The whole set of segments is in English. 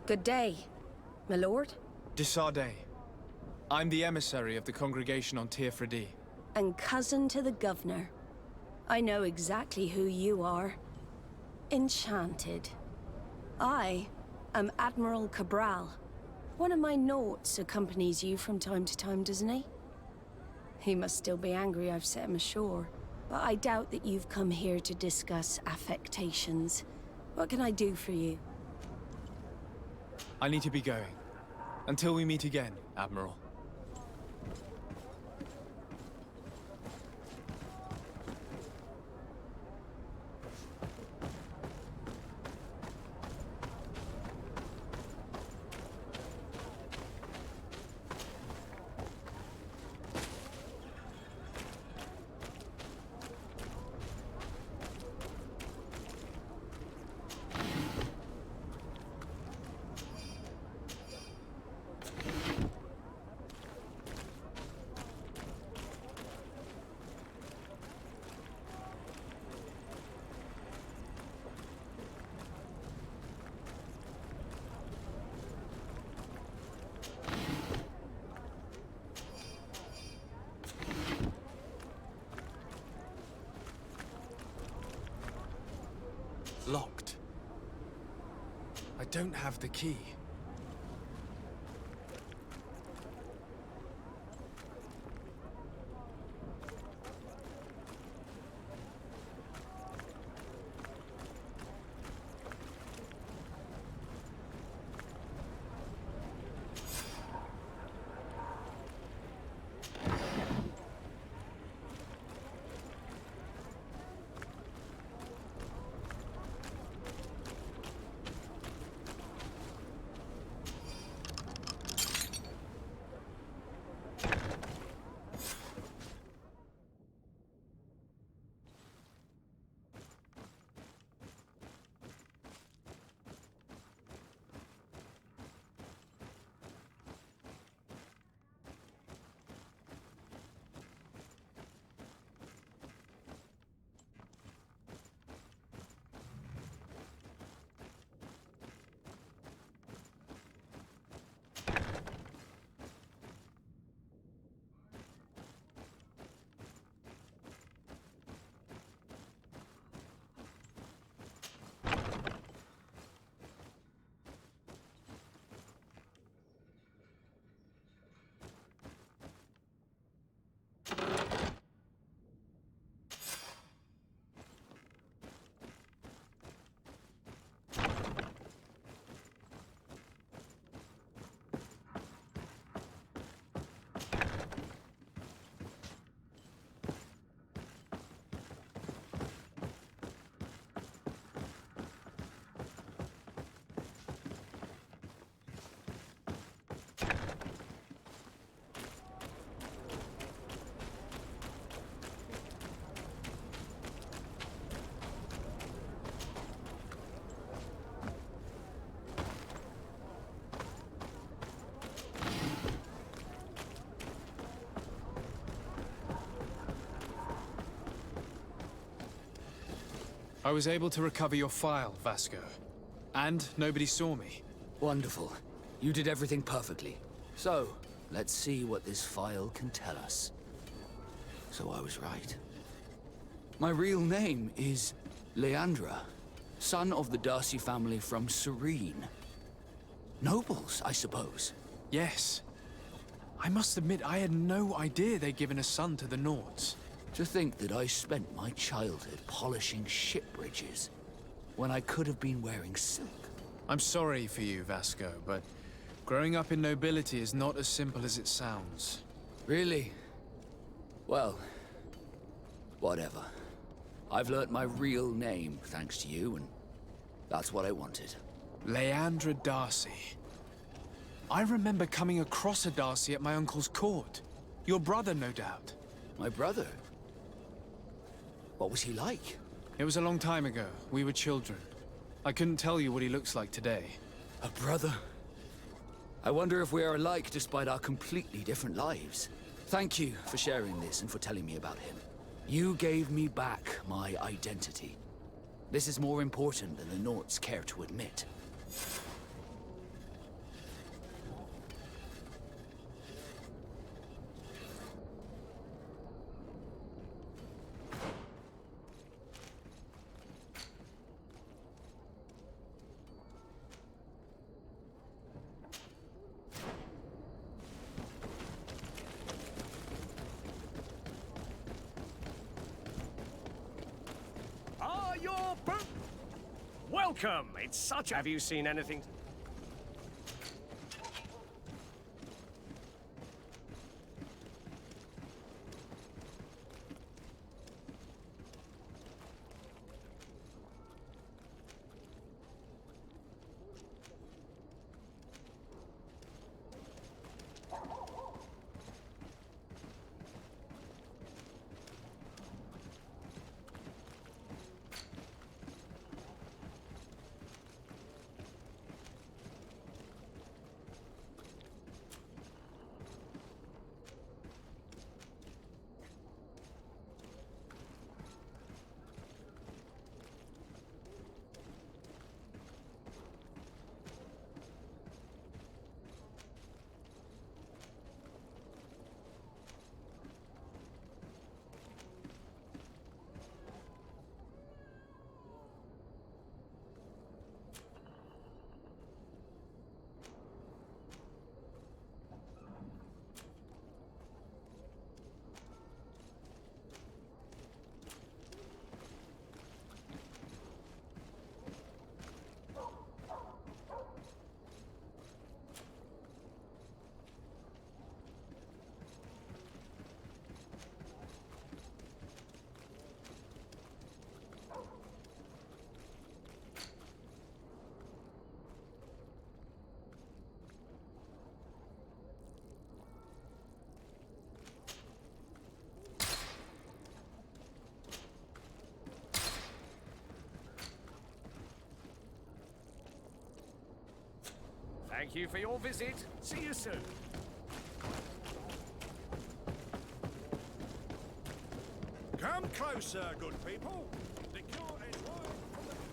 Good day, my lord. Desardet. I'm the emissary of the congregation on Tirfredi. And cousin to the governor. I know exactly who you are. Enchanted. I am Admiral Cabral. One of my Nauts accompanies you from time to time, doesn't he? He must still be angry I've set him ashore. But I doubt that you've come here to discuss affectations. What can I do for you? I need to be going. Until we meet again, Admiral. Locked. I don't have the key. I was able to recover your file, Vasco. And nobody saw me. Wonderful. You did everything perfectly. So, let's see what this file can tell us. So I was right. My real name is Leandra, son of the Darcy family from Serene. Nobles, I suppose. Yes. I must admit, I had no idea they'd given a son to the Nauts. To think that I spent my childhood polishing ship bridges, when I could have been wearing silk. I'm sorry for you, Vasco, but growing up in nobility is not as simple as it sounds. Really? Well, whatever. I've learnt my real name, thanks to you, and that's what I wanted. Leandra Darcy. I remember coming across a Darcy at my uncle's court. Your brother, no doubt. My brother? What was he like? It was a long time ago. We were children. I couldn't tell you what he looks like today. A brother? I wonder if we are alike despite our completely different lives. Thank you for sharing this and for telling me about him. You gave me back my identity. This is more important than the Nauts care to admit. Welcome! It's such... Have you seen anything? Thank you for your visit. See you soon. Come closer, good people. The cure is wide from the...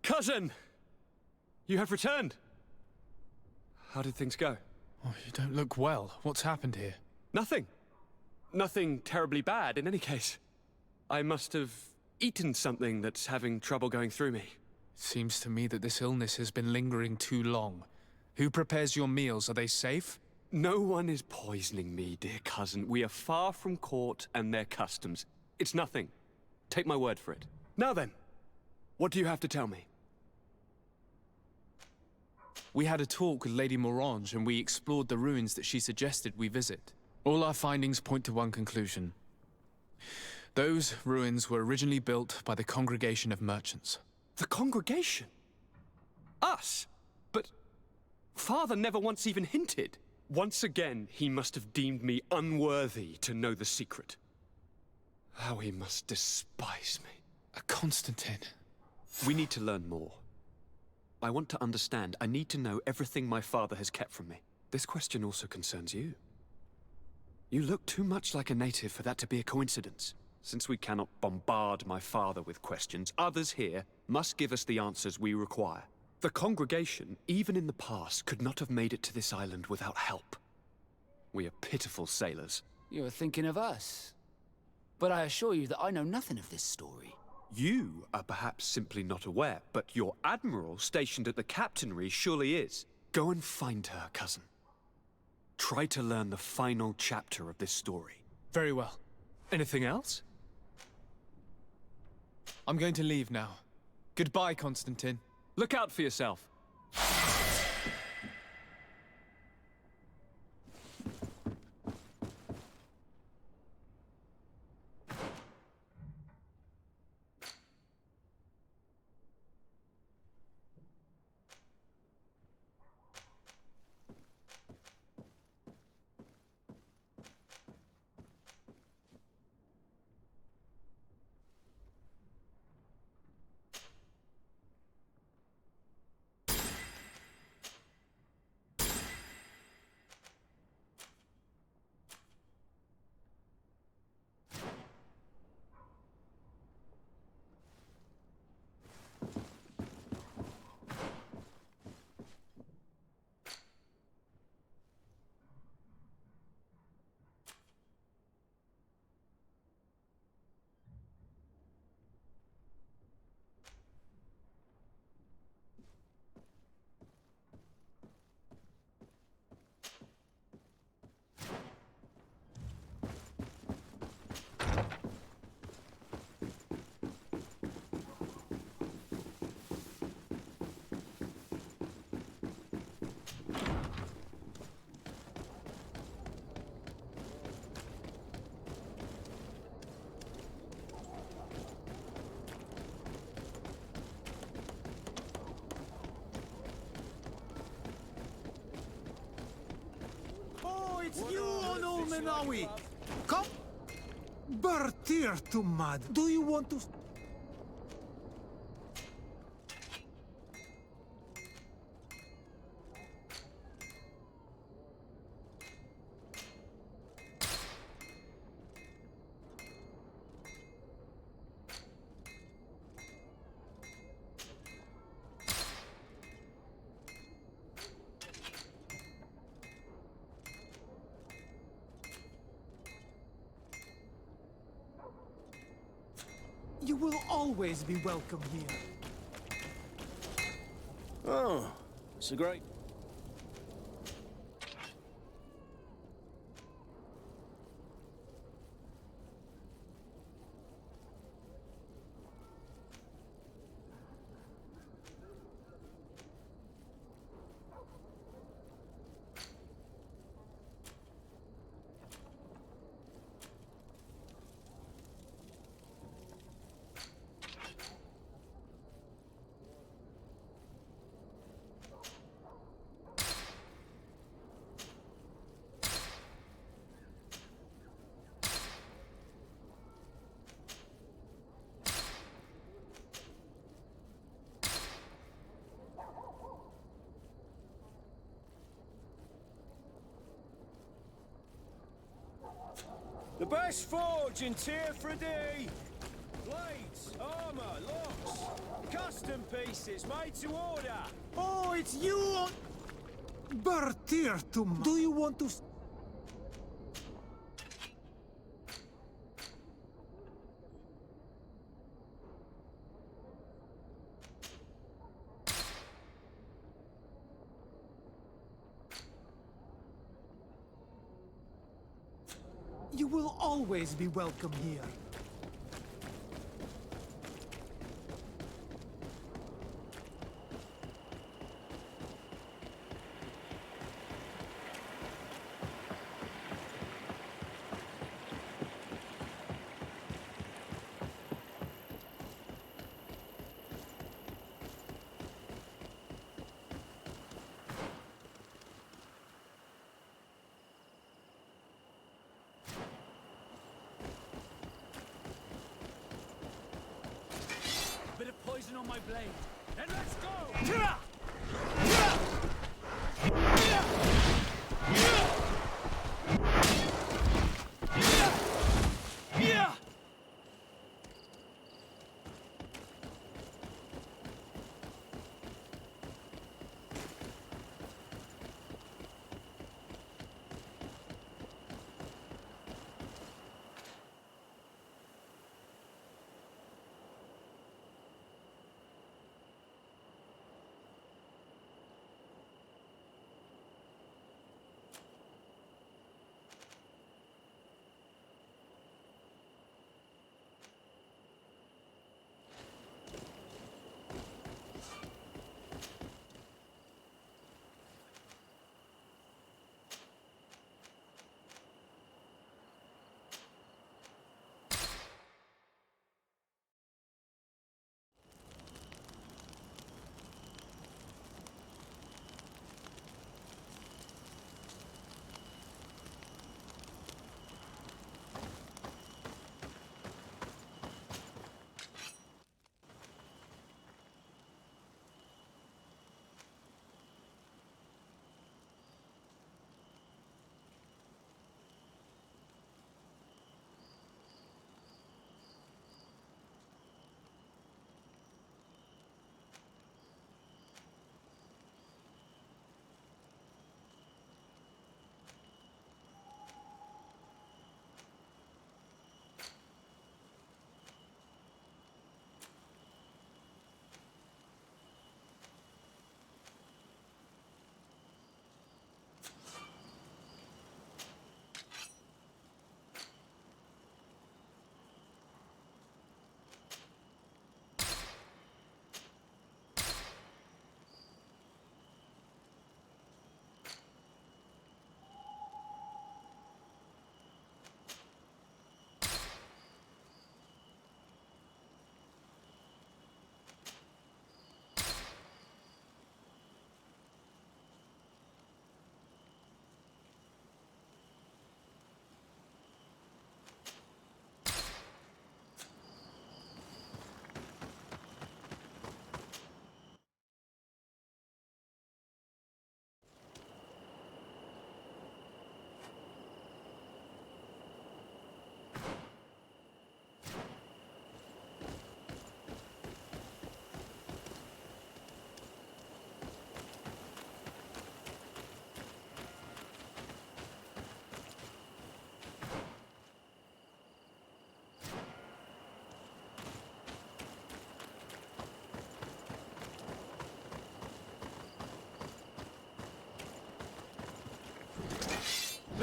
Cousin! You have returned. How did things go? Oh, you don't look well. What's happened here? Nothing. Nothing terribly bad in any case. I must have eaten something that's having trouble going through me. Seems to me that this illness has been lingering too long. Who prepares your meals? Are they safe? No one is poisoning me, dear cousin. We are far from court and their customs. It's nothing. Take my word for it. Now then, what do you have to tell me? We had a talk with Lady Morange and we explored the ruins that she suggested we visit. All our findings point to one conclusion. Those ruins were originally built by the Congregation of Merchants. The congregation? Us? But Father never once even hinted. Once again, he must have deemed me unworthy to know the secret. How he must despise me. Constantine. We need to learn more. I want to understand. I need to know everything my father has kept from me. This question also concerns you. You look too much like a native for that to be a coincidence. Since we cannot bombard my father with questions, others here must give us the answers we require. The congregation, even in the past, could not have made it to this island without help. We are pitiful sailors. You're thinking of us. But I assure you that I know nothing of this story. You are perhaps simply not aware, but your admiral stationed at the captainry surely is. Go and find her, cousin. Try to learn the final chapter of this story. Very well. Anything else? I'm going to leave now. Goodbye, Constantine. Look out for yourself. When are we? Come! Bertir to mud. Do you want to... You will always be welcome here. Oh, it's a great... The best forge in Tier 3D! Blades, armor, locks, custom pieces made to order! Oh, it's you! Bertir to mud. Do you want to... You will always be welcome here. Bit of poison on my blade. Then let's go!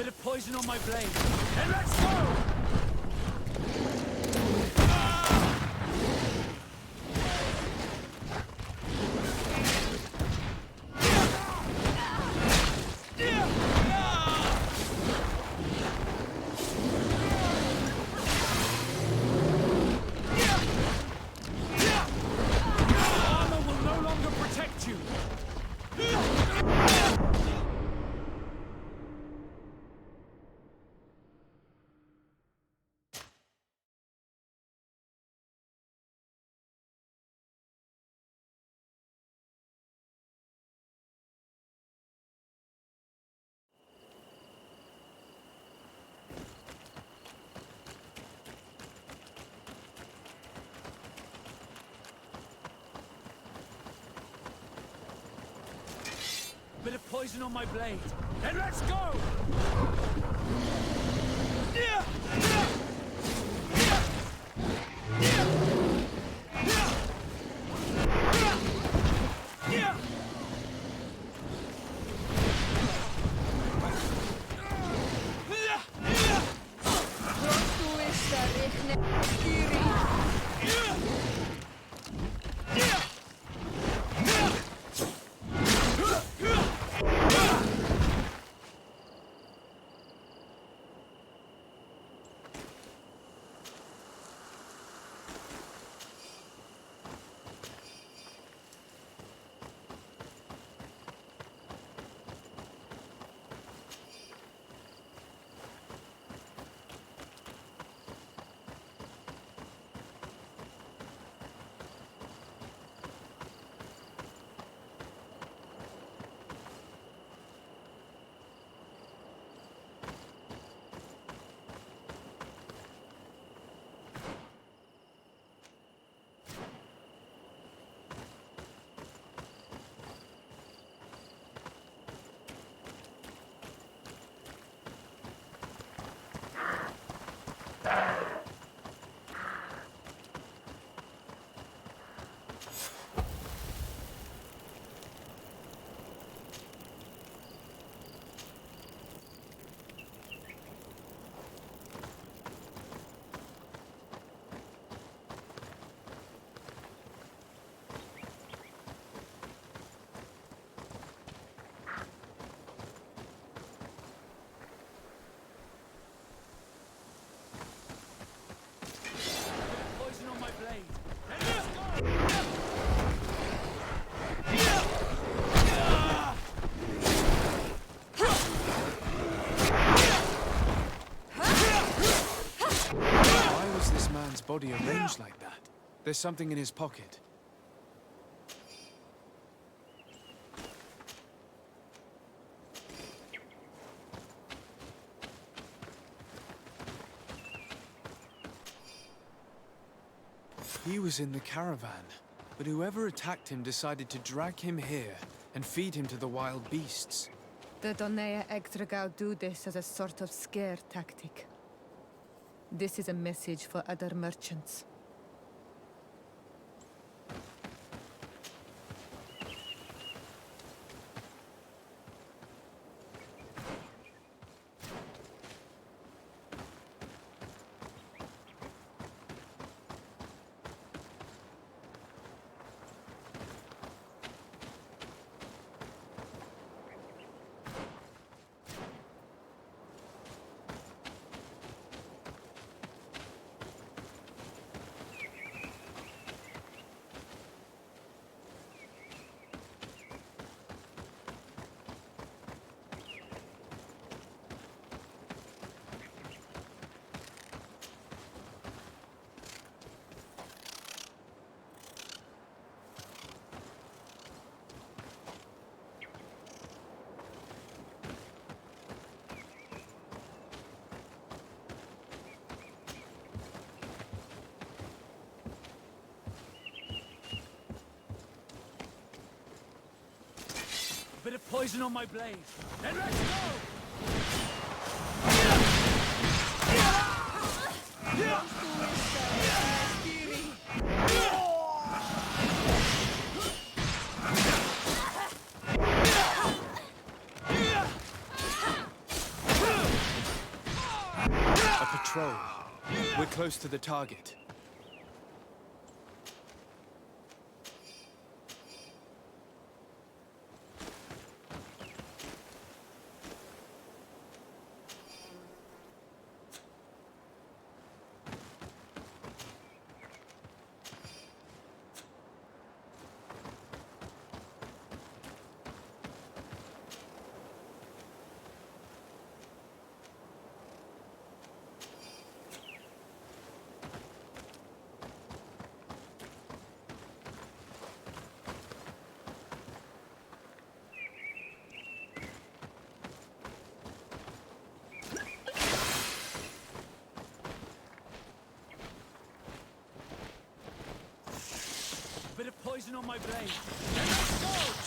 Bit of poison on my blade. And let's go! Armor will no longer protect you. Bit of poison on my blade. And let's go! Poison on my blade. And let's go! Why was this man's body arranged like that? There's something in his pocket. He was in the caravan, but whoever attacked him decided to drag him here and feed him to the wild beasts. The Donea Egdragal do this as a sort of scare tactic. This is a message for other merchants. Bit of poison on my blade. And let's go! control. We're close to the target. Bit of poison on my brain. Let's go!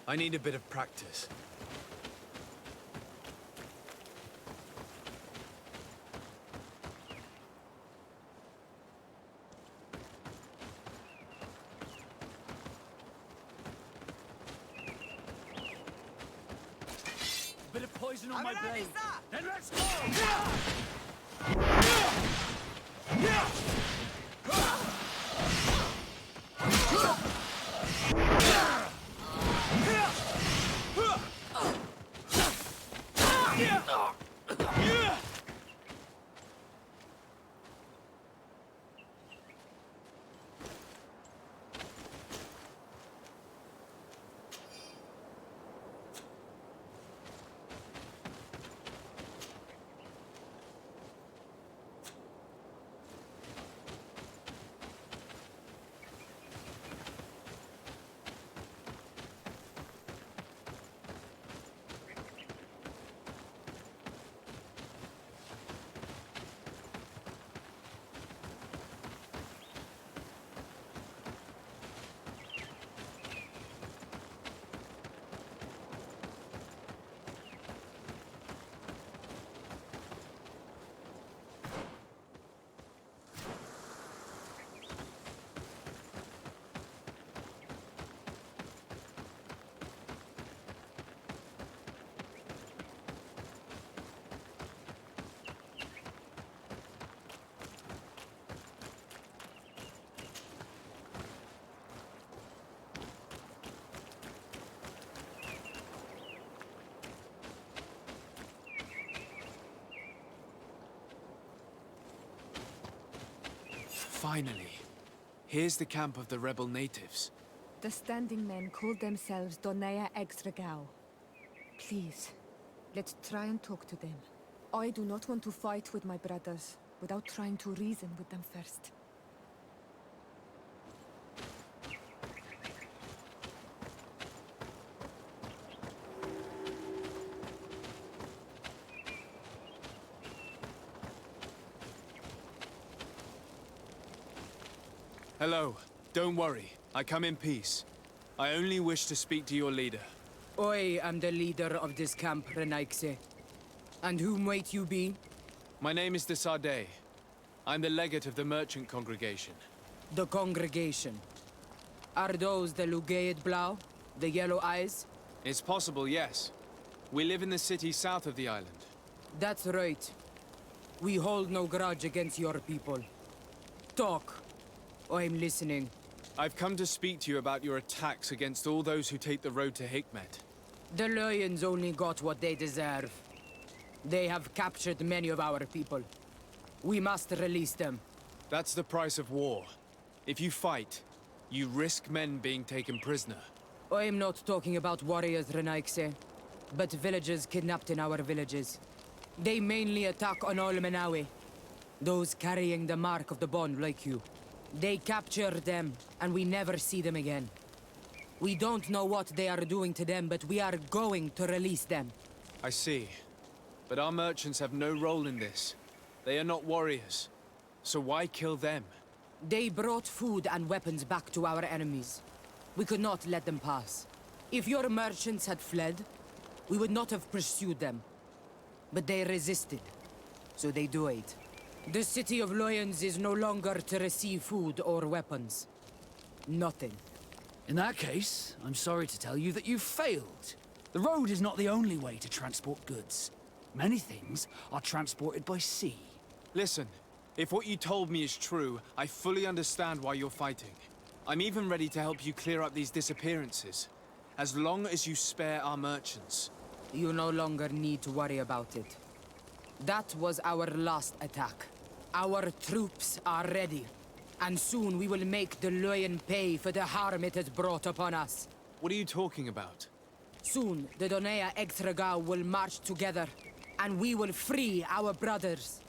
I need a bit of practice. Bit of poison on my brain. Then let's go! Finally. Here's the camp of the rebel natives. The standing men call themselves Donea Extragao. Please, let's try and talk to them. I do not want to fight with my brothers without trying to reason with them first. Hello. Don't worry. I come in peace. I only wish to speak to your leader. I am the leader of this camp, Renaikse. And who might you be? My name is de Sardet. I'm the legate of the merchant congregation. The congregation. Are those the Lugaid Blau? The yellow eyes? It's possible, yes. We live in the city south of the island. That's right. We hold no grudge against your people. Talk. I'm listening. I've come to speak to you about your attacks against all those who take the road to Hikmet. The Lions only got what they deserve. They have captured many of our people. We must release them. That's the price of war. If you fight, you risk men being taken prisoner. I'm not talking about warriors, Renaikse, but villagers kidnapped in our villages. They mainly attack on all Menawe. Those carrying the mark of the bond like you. They capture them, and we never see them again. We don't know what they are doing to them, but we are going to release them. I see. But our merchants have no role in this. They are not warriors. So why kill them? They brought food and weapons back to our enemies. We could not let them pass. If your merchants had fled, we would not have pursued them. But they resisted, so they died. The city of Loyans is no longer to receive food or weapons. Nothing. In that case, I'm sorry to tell you that you've failed. The road is not the only way to transport goods. Many things are transported by sea. Listen, if what you told me is true, I fully understand why you're fighting. I'm even ready to help you clear up these disappearances, as long as you spare our merchants. You no longer need to worry about it. That was our last attack. Our troops are ready, and soon we will make the Loyan pay for the harm it has brought upon us. What are you talking about? Soon, the Donea Extragao will march together, and we will free our brothers.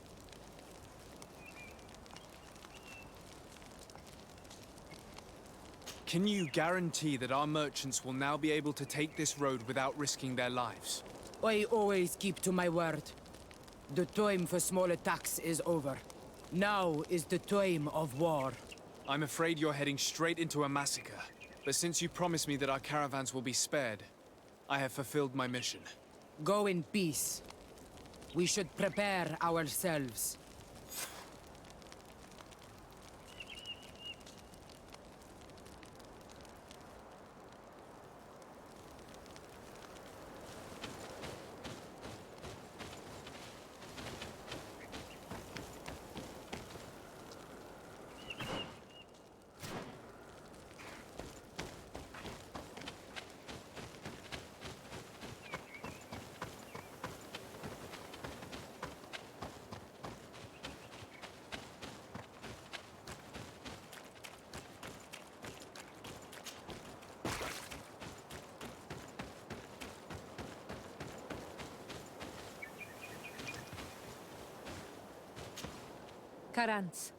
Can you guarantee that our merchants will now be able to take this road without risking their lives? I always keep to my word. The time for small attacks is over. Now is the time of war. I'm afraid you're heading straight into a massacre. But since you promised me that our caravans will be spared, I have fulfilled my mission. Go in peace. We should prepare ourselves. Karants,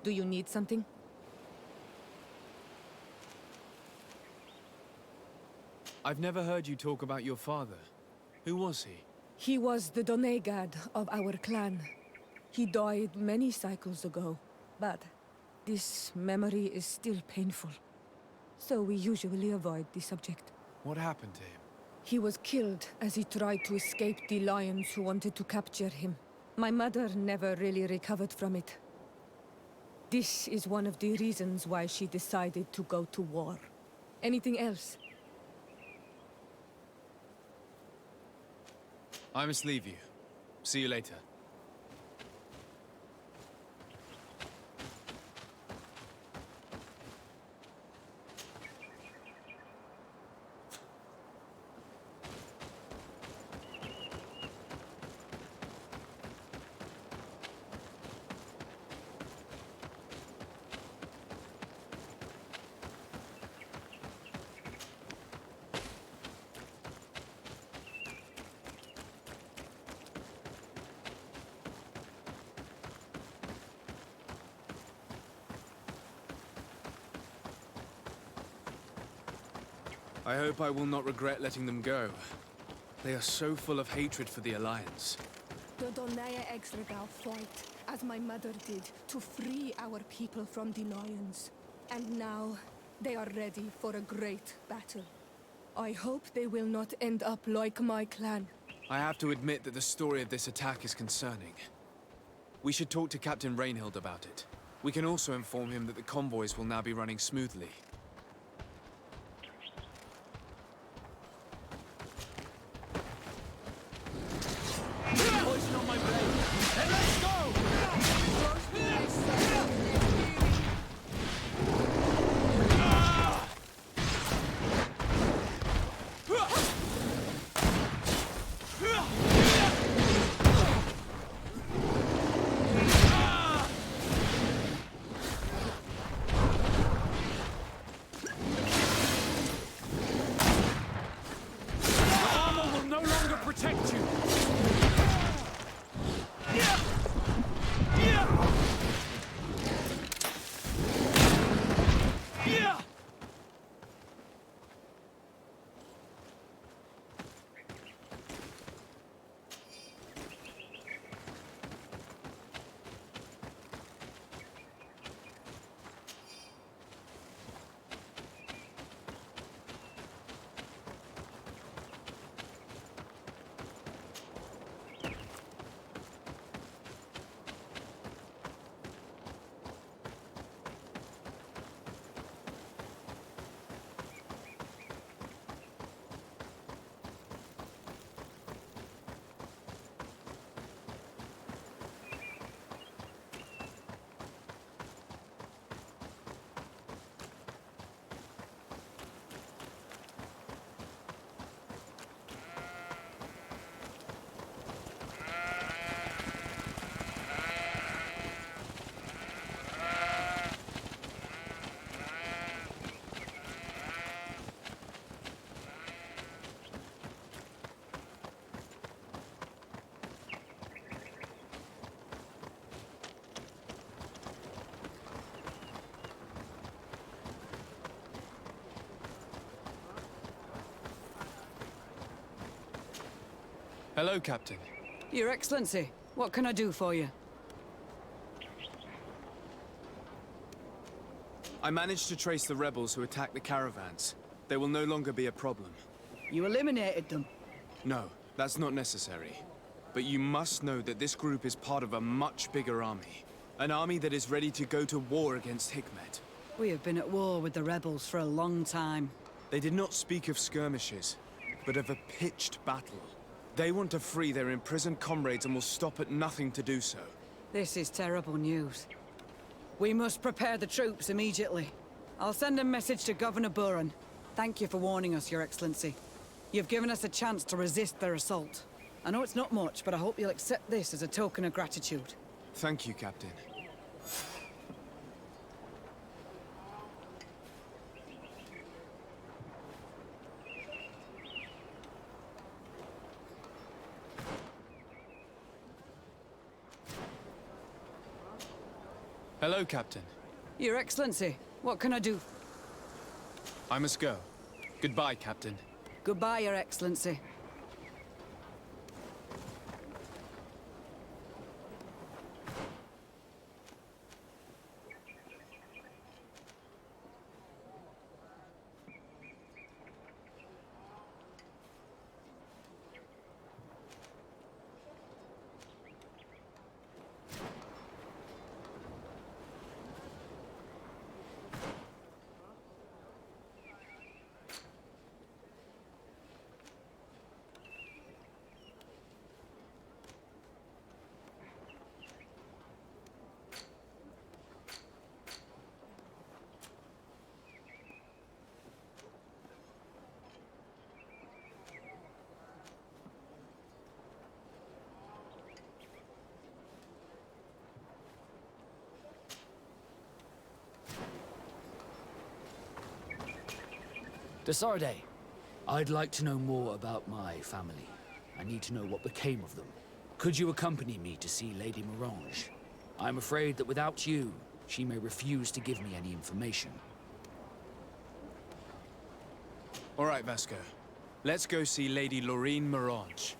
do you need something? I've never heard you talk about your father. Who was he? He was the Donegad of our clan. He died many cycles ago, but this memory is still painful. So we usually avoid the subject. What happened to him? He was killed as he tried to escape the lions who wanted to capture him. My mother never really recovered from it. This is one of the reasons why she decided to go to war. Anything else? I must leave you. See you later. I hope I will not regret letting them go. They are so full of hatred for the Alliance. The Donaya Extragao fought, as my mother did, to free our people from the lions. And now, they are ready for a great battle. I hope they will not end up like my clan. I have to admit that the story of this attack is concerning. We should talk to Captain Rainhild about it. We can also inform him that the convoys will now be running smoothly. Hello, Captain. Your Excellency, what can I do for you? I managed to trace the rebels who attacked the caravans. They will no longer be a problem. You eliminated them. No, that's not necessary. But you must know that this group is part of a much bigger army. An army that is ready to go to war against Hikmet. We have been at war with the rebels for a long time. They did not speak of skirmishes, but of a pitched battle. They want to free their imprisoned comrades and will stop at nothing to do so. This is terrible news. We must prepare the troops immediately. I'll send a message to Governor Buran. Thank you for warning us, Your Excellency. You've given us a chance to resist their assault. I know it's not much, but I hope you'll accept this as a token of gratitude. Thank you, Captain. Hello, Captain. Your Excellency, what can I do? I must go. Goodbye, Captain. Goodbye, Your Excellency. Desarde, I'd like to know more about my family. I need to know what became of them. Could you accompany me to see Lady Morange? I'm afraid that without you, she may refuse to give me any information. All right, Vasco. Let's go see Lady Loreen Morange.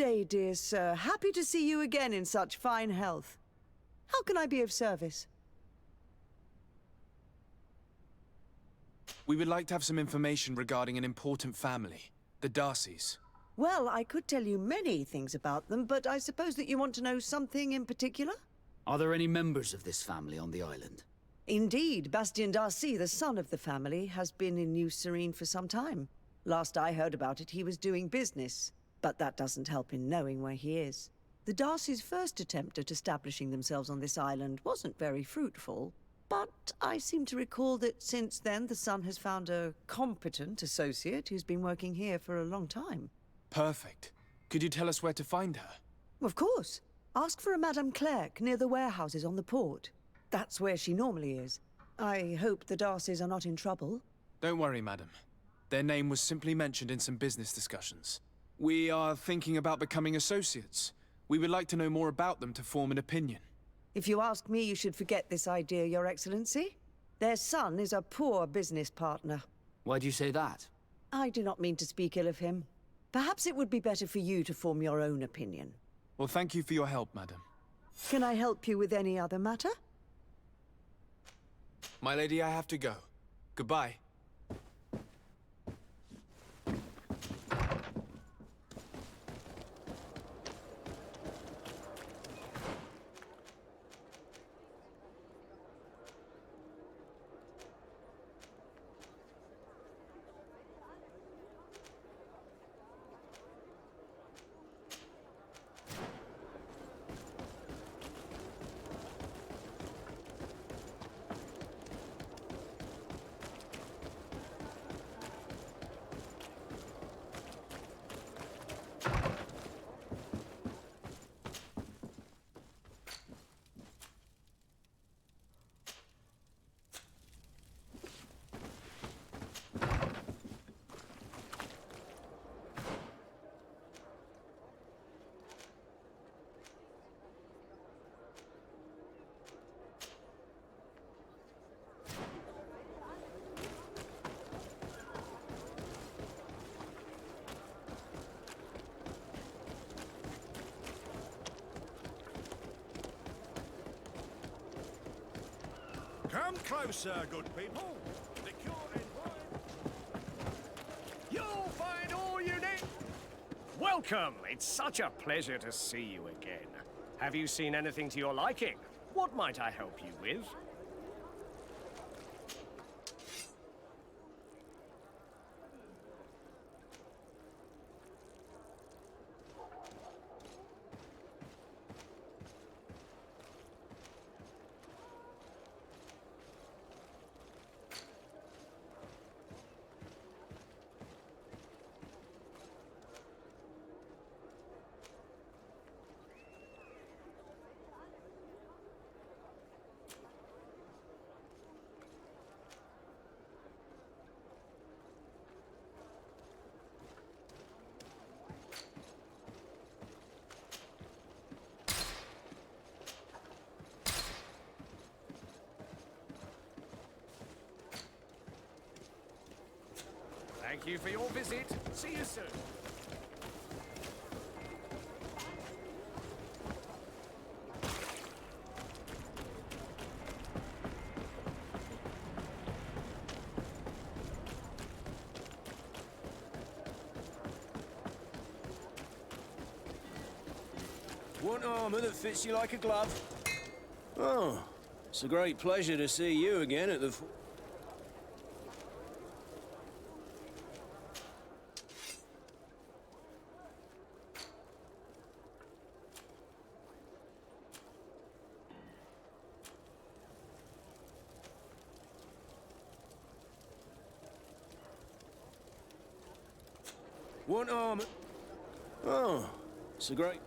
day, dear sir. Happy to see you again in such fine health. How can I be of service? We would like to have some information regarding an important family, the Darcys. Well, I could tell you many things about them, but I suppose that you want to know something in particular? Are there any members of this family on the island? Indeed, Bastien Darcy, the son of the family, has been in New Serene for some time. Last I heard about it, he was doing business, but that doesn't help in knowing where he is. The Darcys' first attempt at establishing themselves on this island wasn't very fruitful, but I seem to recall that since then the son has found a competent associate who's been working here for a long time. Perfect. Could you tell us where to find her? Of course. Ask for a Madame Clerc near the warehouses on the port. That's where she normally is. I hope the Darcys are not in trouble. Don't worry, madam. Their name was simply mentioned in some business discussions. We are thinking about becoming associates. We would like to know more about them to form an opinion. If you ask me, you should forget this idea, Your Excellency. Their son is a poor business partner. Why do you say that? I do not mean to speak ill of him. Perhaps it would be better for you to form your own opinion. Well, thank you for your help, madam. Can I help you with any other matter? My lady, I have to go. Goodbye. Come closer, good people. Liqueur and wine. You'll find all you need. Welcome. It's such a pleasure to see you again. Have you seen anything to your liking? What might I help you with? Thank you for your visit. See you soon. Want armor that fits you like a glove? Oh, it's a great pleasure to see you again at the... Want armor? Oh, it's a great...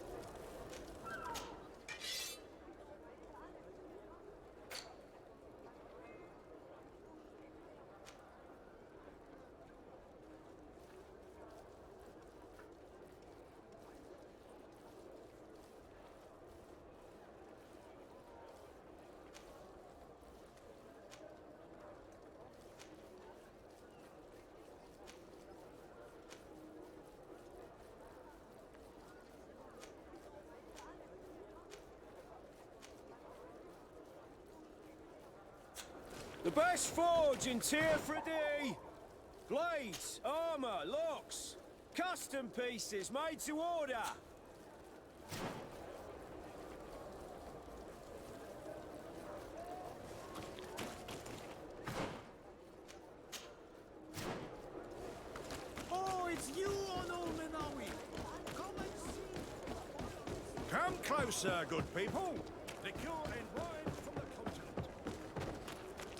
The best forge in Tyr for a day. Blades, armor, locks, custom pieces made to order. Oh, it's you on Ulminawi! Come and see! Come closer, good people. Liquor and wine from the continent.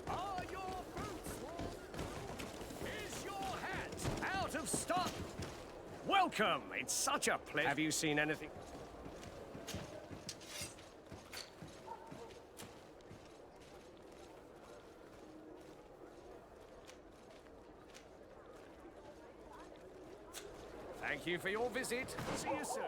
Are your boots warm? Is your hat out of stock? Welcome. It's such a pleasure. Have you seen anything? Thank you for your visit. See you soon.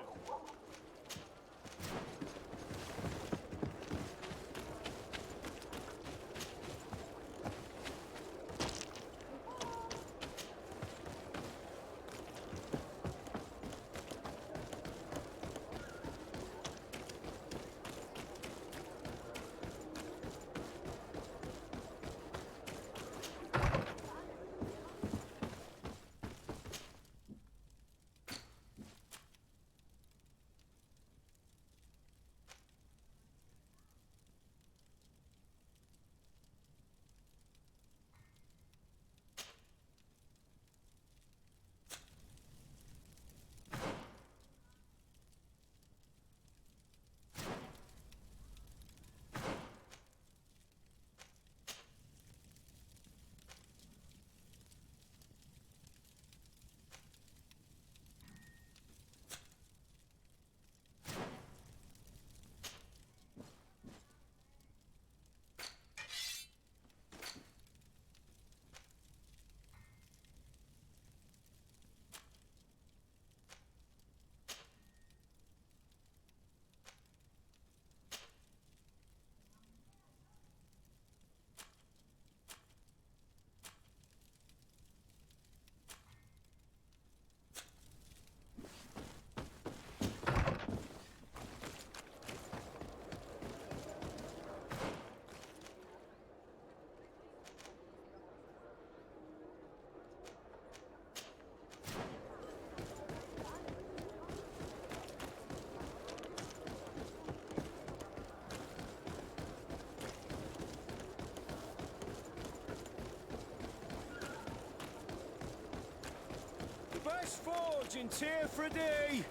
Best forge in Tyr for a day.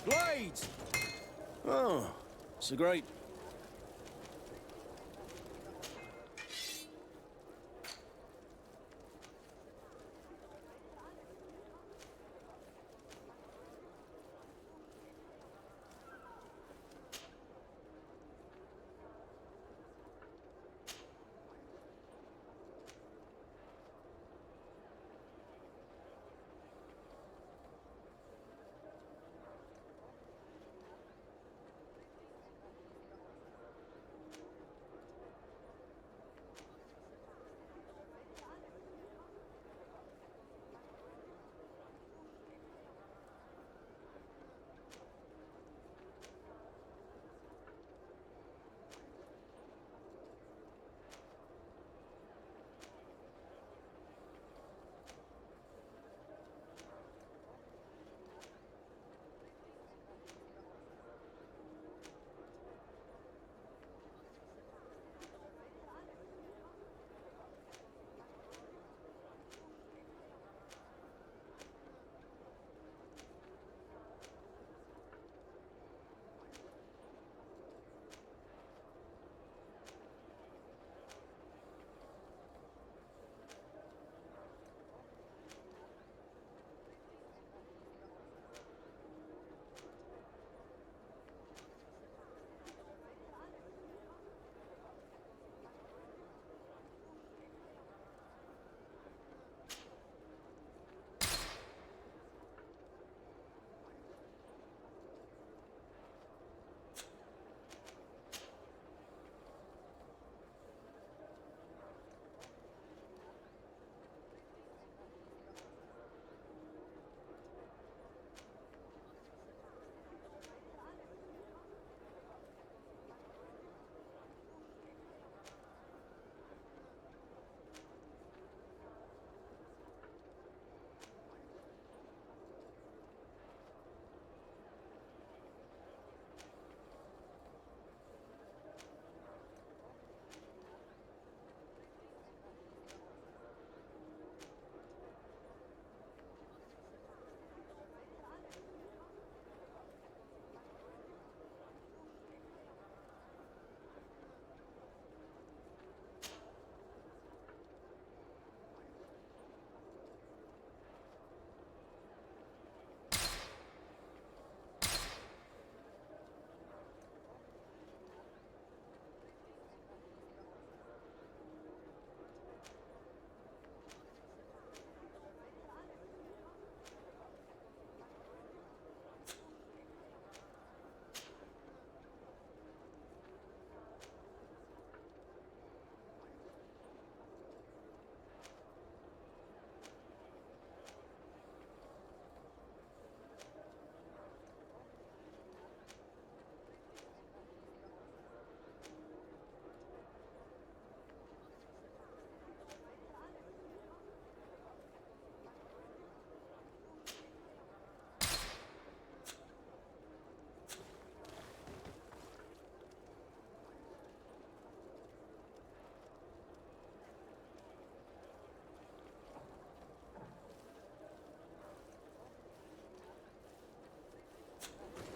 Blades. Oh, so great.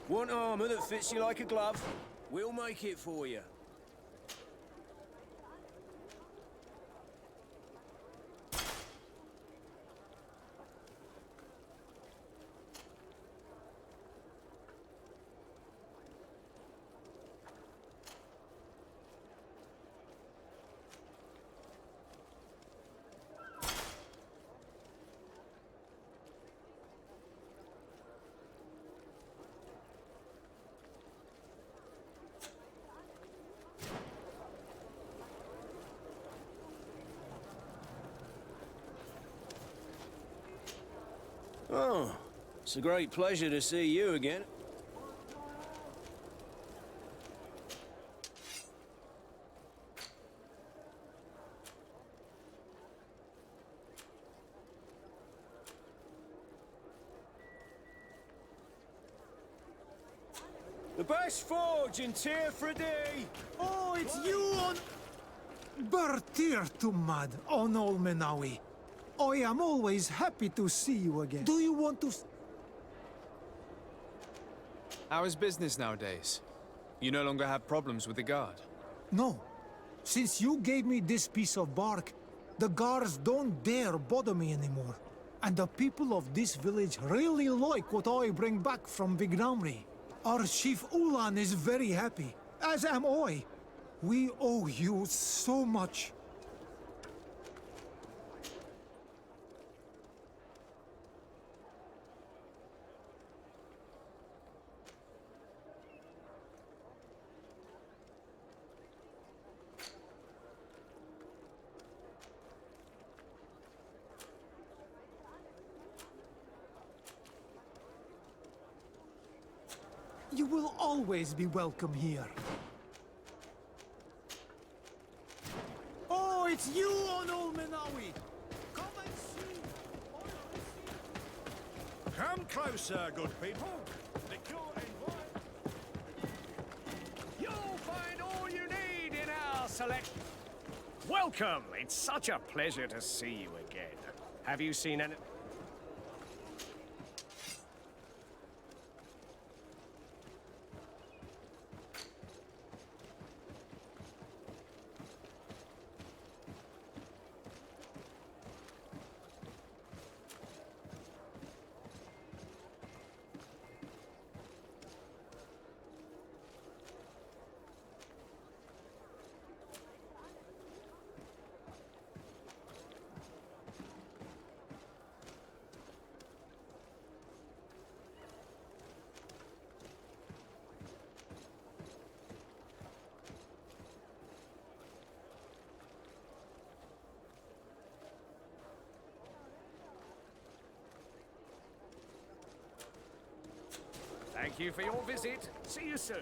Want armor that fits you like a glove? We'll make it for you. Oh, it's a great pleasure to see you again. The best forge in Tearfredy! Oh, it's you on... Bertir to mad on Olmenawi. I am always happy to see you again. Do you want to... How is business nowadays? You no longer have problems with the guard? No. Since you gave me this piece of bark, the guards don't dare bother me anymore. And the people of this village really like what I bring back from Vignamri. Our chief Ulan is very happy, as am I. We owe you so much. You will always be welcome here. Oh, it's you on Olmenawi! Come and see! Come closer, good people. Liquor and wine. You'll find all you need in our selection. Welcome. It's such a pleasure to see you again. Have you seen any... Thank you for your visit. See you soon.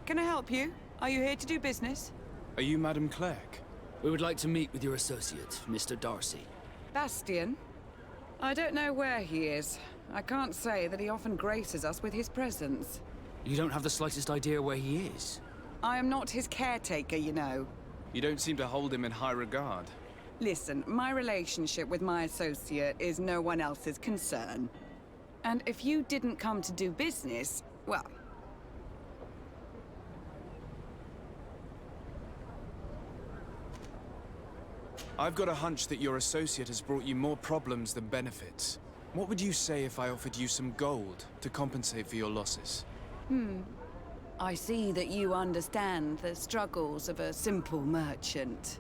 Can I help you? Are you here to do business? Are you Madam Clerk? We would like to meet with your associate, Mr. Darcy. Bastian? I don't know where he is. I can't say that he often graces us with his presence. You don't have the slightest idea where he is? I am not his caretaker, you know. You don't seem to hold him in high regard. Listen, my relationship with my associate is no one else's concern. And if you didn't come to do business, well... I've got a hunch that your associate has brought you more problems than benefits. What would you say if I offered you some gold to compensate for your losses? I see that you understand the struggles of a simple merchant.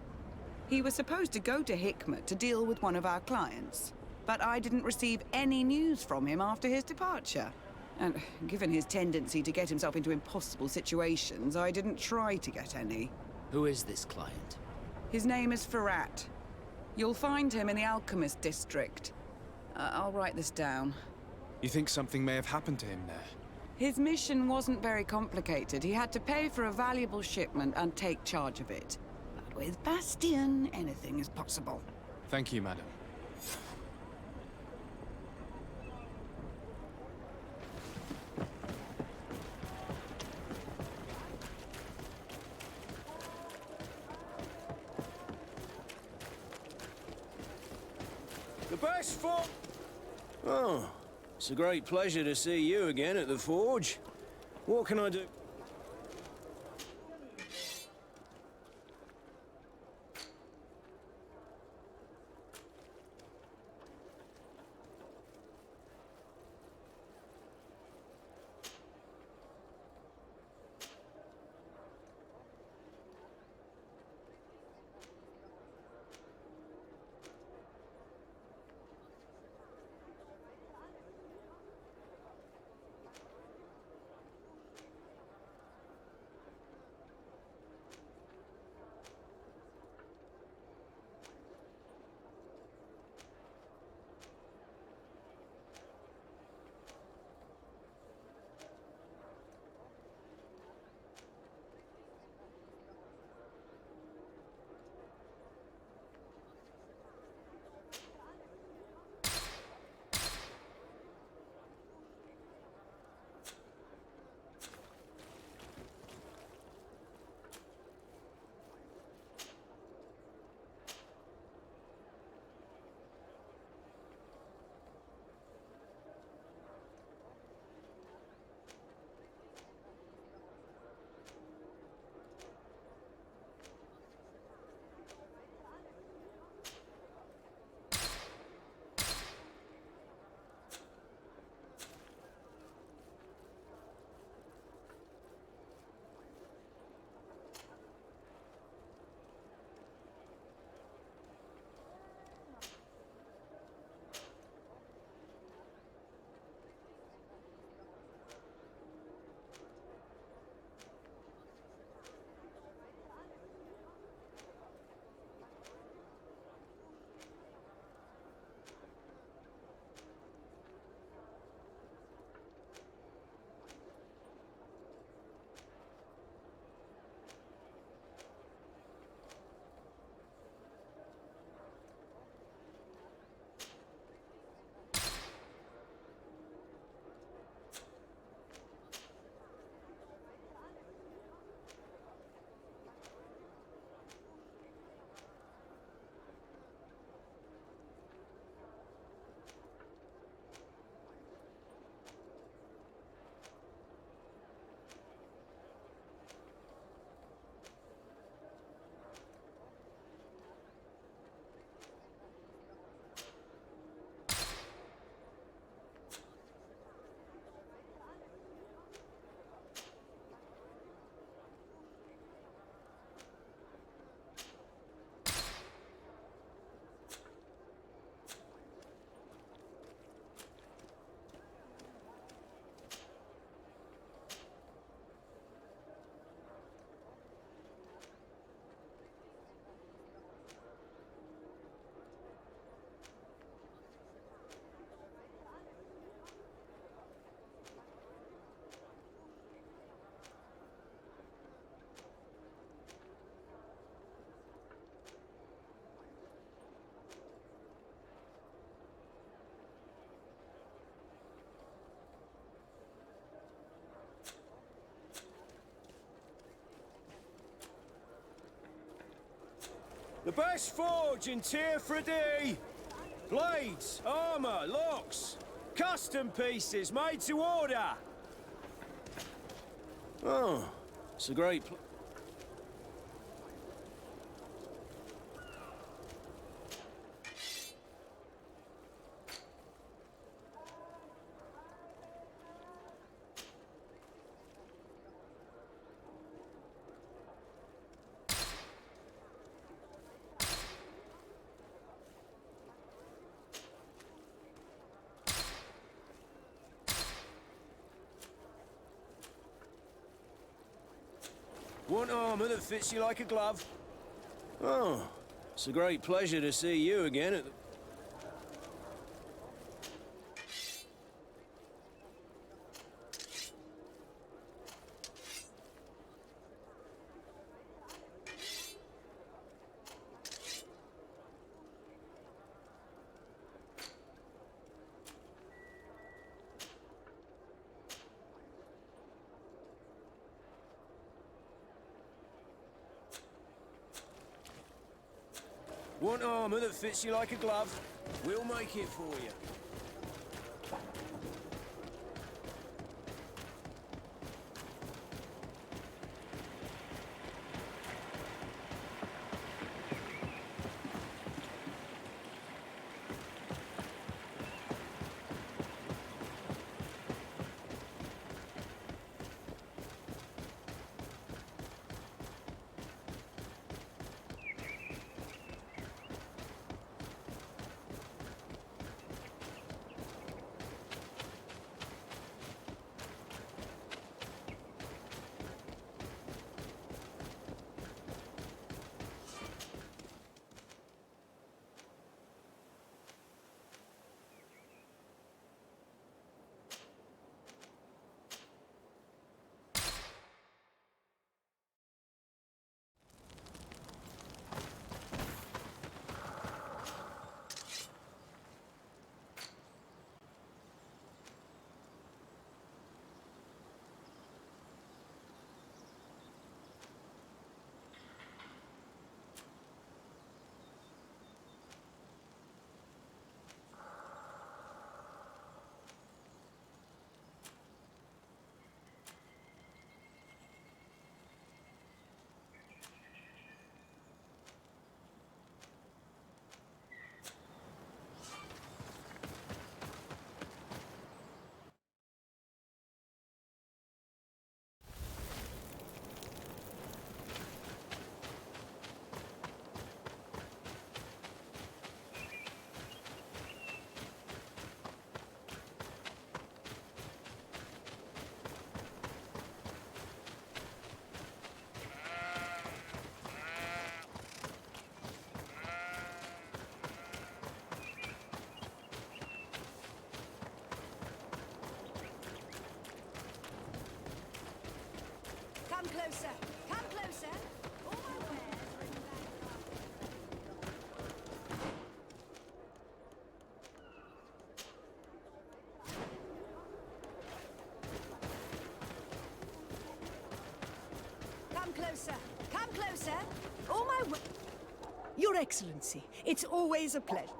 He was supposed to go to Hikmet to deal with one of our clients, but I didn't receive any news from him after his departure. And given his tendency to get himself into impossible situations, I didn't try to get any. Who is this client? His name is Ferrat. You'll find him in the Alchemist District. I'll write this down. You think something may have happened to him there? His mission wasn't very complicated. He had to pay for a valuable shipment and take charge of it. But with Bastian, anything is possible. Thank you, madam. The best for... Oh, it's a great pleasure to see you again at the forge. What can I do? The best forge in Tier for a D. Blades, armor, locks, custom pieces made to order. Oh, it's a great Want armor that fits you like a glove? Oh, it's a great pleasure to see you again at the... Want armor that fits you like a glove? We'll make it for you. Come closer. Come closer. All my wares are in the bag. Come closer. Come closer. All my Your Excellency, it's always a pleasure.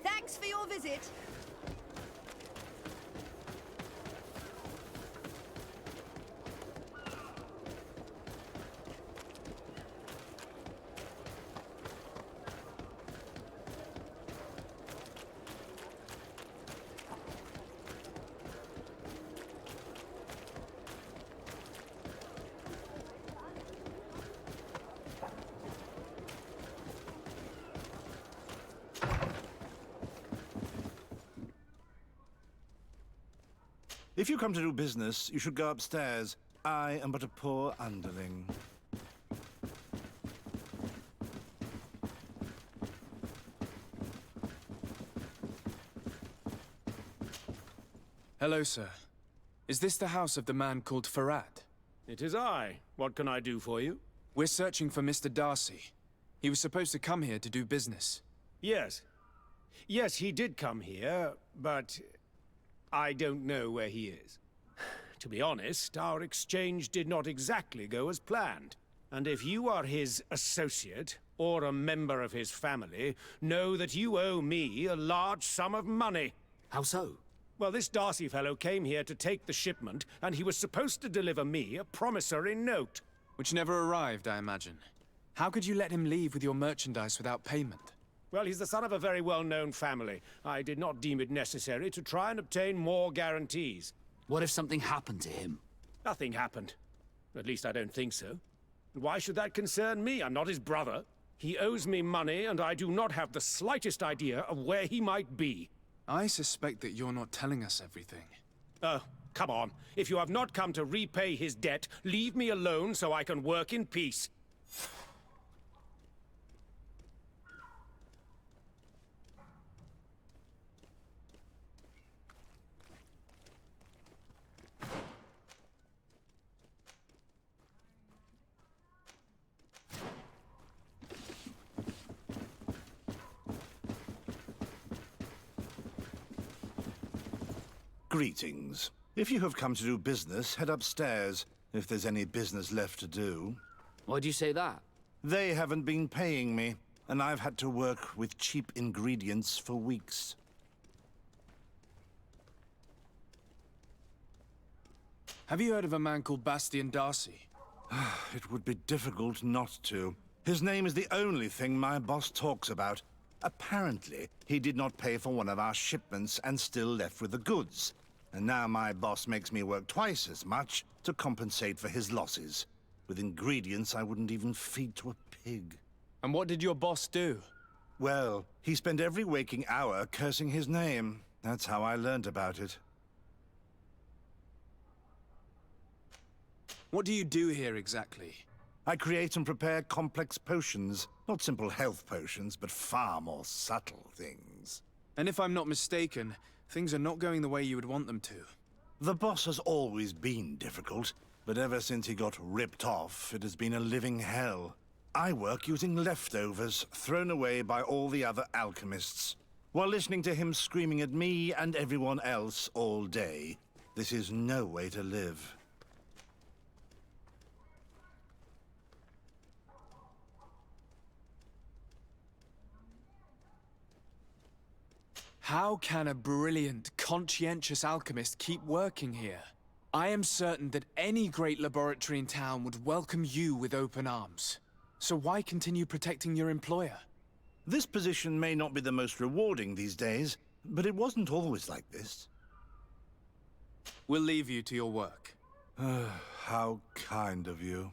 Thanks for your visit. If you come to do business, you should go upstairs. I am but a poor underling. Hello, sir. Is this the house of the man called Farad? It is I. What can I do for you? We're searching for Mr. Darcy. He was supposed to come here to do business. Yes. Yes, he did come here, but I don't know where he is. To be honest, our exchange did not exactly go as planned. And if you are his associate, or a member of his family, know that you owe me a large sum of money. How so? Well, this Darcy fellow came here to take the shipment, and he was supposed to deliver me a promissory note. Which never arrived, I imagine. How could you let him leave with your merchandise without payment? Well, he's the son of a very well-known family. I did not deem it necessary to try and obtain more guarantees. What if something happened to him? Nothing happened. At least I don't think so. And why should that concern me? I'm not his brother. He owes me money, and I do not have the slightest idea of where he might be. I suspect that you're not telling us everything. Oh, come on. If you have not come to repay his debt, leave me alone so I can work in peace. Greetings. If you have come to do business, head upstairs, if there's any business left to do. Why'd you say that? They haven't been paying me, and I've had to work with cheap ingredients for weeks. Have you heard of a man called Bastian Darcy? It would be difficult not to. His name is the only thing my boss talks about. Apparently, he did not pay for one of our shipments and still left with the goods. And now my boss makes me work twice as much to compensate for his losses. With ingredients I wouldn't even feed to a pig. And what did your boss do? Well, he spent every waking hour cursing his name. That's how I learned about it. What do you do here exactly? I create and prepare complex potions. Not simple health potions, but far more subtle things. And if I'm not mistaken, things are not going the way you would want them to. The boss has always been difficult, but ever since he got ripped off, it has been a living hell. I work using leftovers thrown away by all the other alchemists, while listening to him screaming at me and everyone else all day. This is no way to live. How can a brilliant, conscientious alchemist keep working here? I am certain that any great laboratory in town would welcome you with open arms. So why continue protecting your employer? This position may not be the most rewarding these days, but it wasn't always like this. We'll leave you to your work. How kind of you.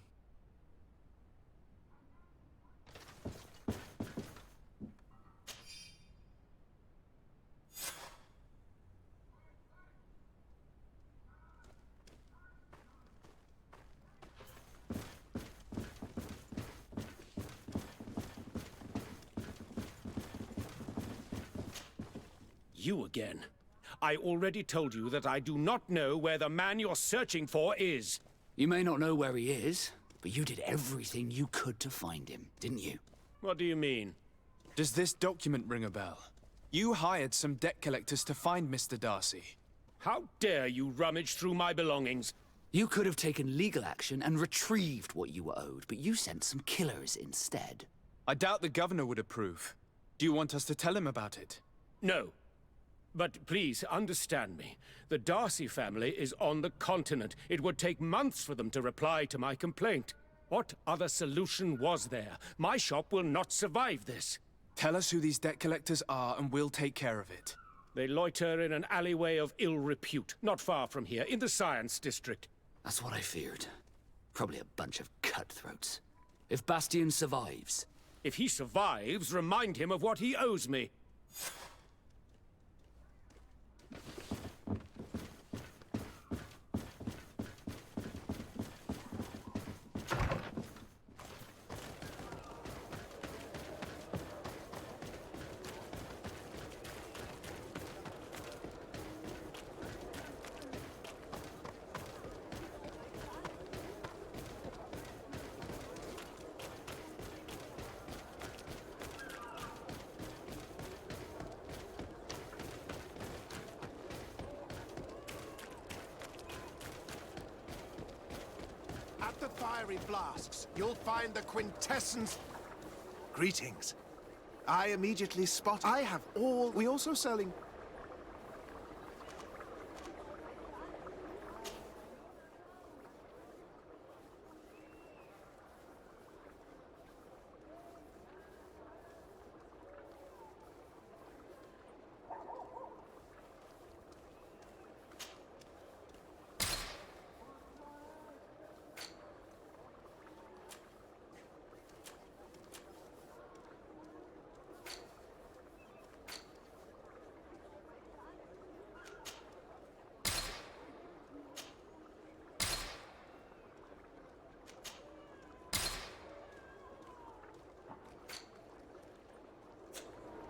You again. I already told you that I do not know where the man you're searching for is. You may not know where he is, but you did everything you could to find him, didn't you? What do you mean? Does this document ring a bell? You hired some debt collectors to find Mr. Darcy. How dare you rummage through my belongings? You could have taken legal action and retrieved what you were owed, but you sent some killers instead. I doubt the governor would approve. Do you want us to tell him about it? No. But please, understand me. The Darcy family is on the continent. It would take months for them to reply to my complaint. What other solution was there? My shop will not survive this. Tell us who these debt collectors are and we'll take care of it. They loiter in an alleyway of ill repute, not far from here, in the Science District. That's what I feared. Probably a bunch of cutthroats. If Bastian survives... If he survives, remind him of what he owes me. the fiery flasks, you'll find the quintessence... Greetings. I immediately spot... I have all... We also selling...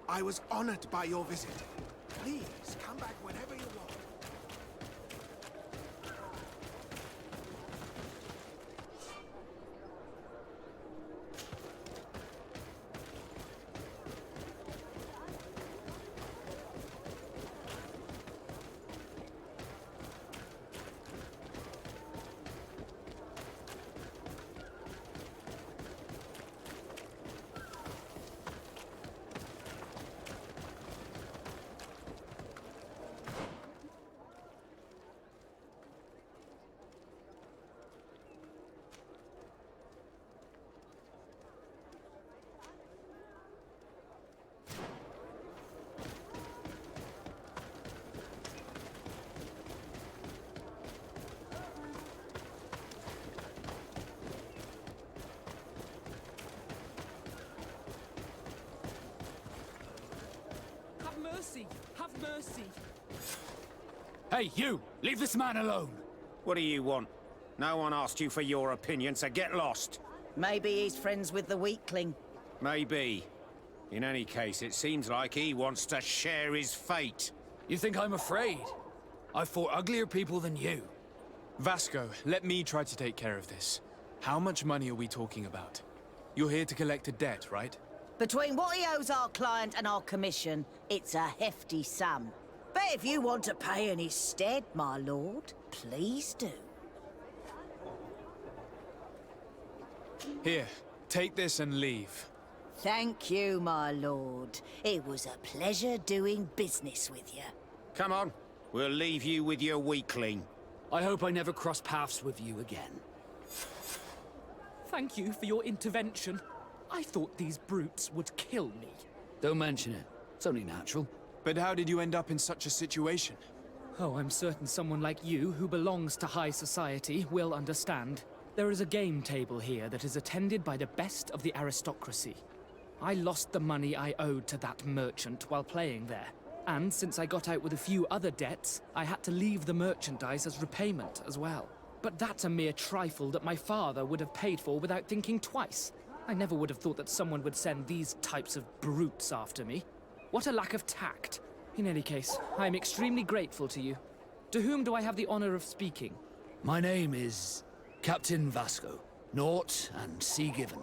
I was honored by your visit. Please, come back whenever you want. Mercy! Have mercy! Hey, you! Leave this man alone! What do you want? No one asked you for your opinion, so get lost. Maybe he's friends with the weakling. Maybe. In any case, it seems like he wants to share his fate. You think I'm afraid? I've fought uglier people than you. Vasco, let me try to take care of this. How much money are we talking about? You're here to collect a debt, right? Between what he owes our client and our commission, it's a hefty sum. But if you want to pay in his stead, my lord, please do. Here, take this and leave. Thank you, my lord. It was a pleasure doing business with you. Come on, we'll leave you with your weakling. I hope I never cross paths with you again. Thank you for your intervention. I thought these brutes would kill me. Don't mention it. It's only natural. But how did you end up in such a situation? Oh, I'm certain someone like you, who belongs to high society, will understand. There is a game table here that is attended by the best of the aristocracy. I lost the money I owed to that merchant while playing there. And since I got out with a few other debts, I had to leave the merchandise as repayment as well. But that's a mere trifle that my father would have paid for without thinking twice. I never would have thought that someone would send these types of brutes after me. What a lack of tact. In any case, I am extremely grateful to you. To whom do I have the honor of speaking? My name is Captain Vasco. Naught and sea given.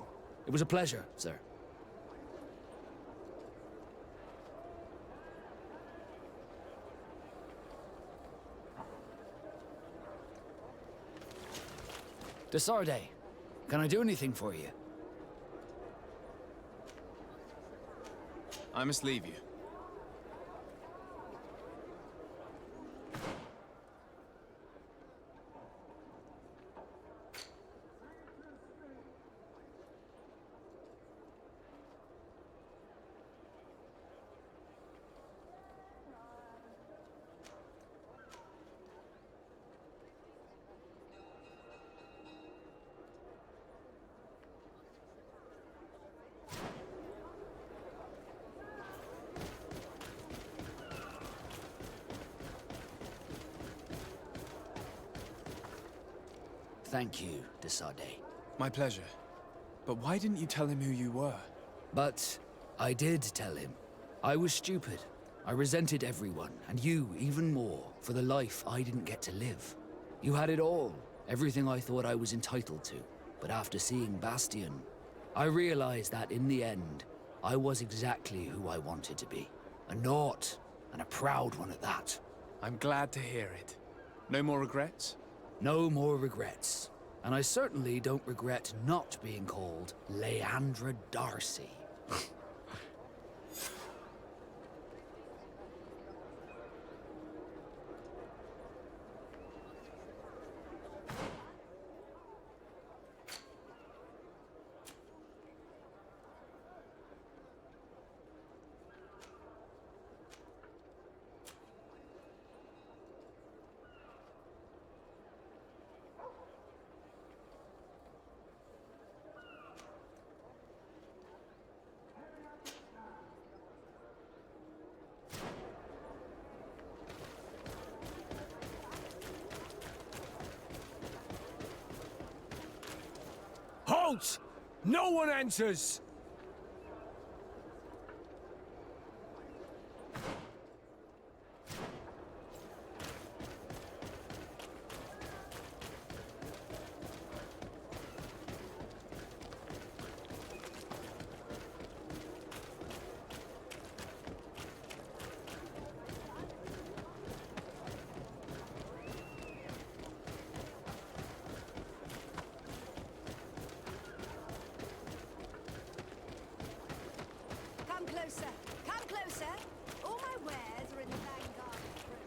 It was a pleasure, sir. Desarde, can I do anything for you? I must leave you. Thank you, Desarde. My pleasure. But why didn't you tell him who you were? But I did tell him. I was stupid. I resented everyone, and you even more, for the life I didn't get to live. You had it all, everything I thought I was entitled to. But after seeing Bastion, I realized that in the end, I was exactly who I wanted to be. A naught, and a proud one at that. I'm glad to hear it. No more regrets? No more regrets. And I certainly don't regret not being called Leandra Darcy. Halt! No one enters! Come closer. Come closer. All my wares are in the vanguard room.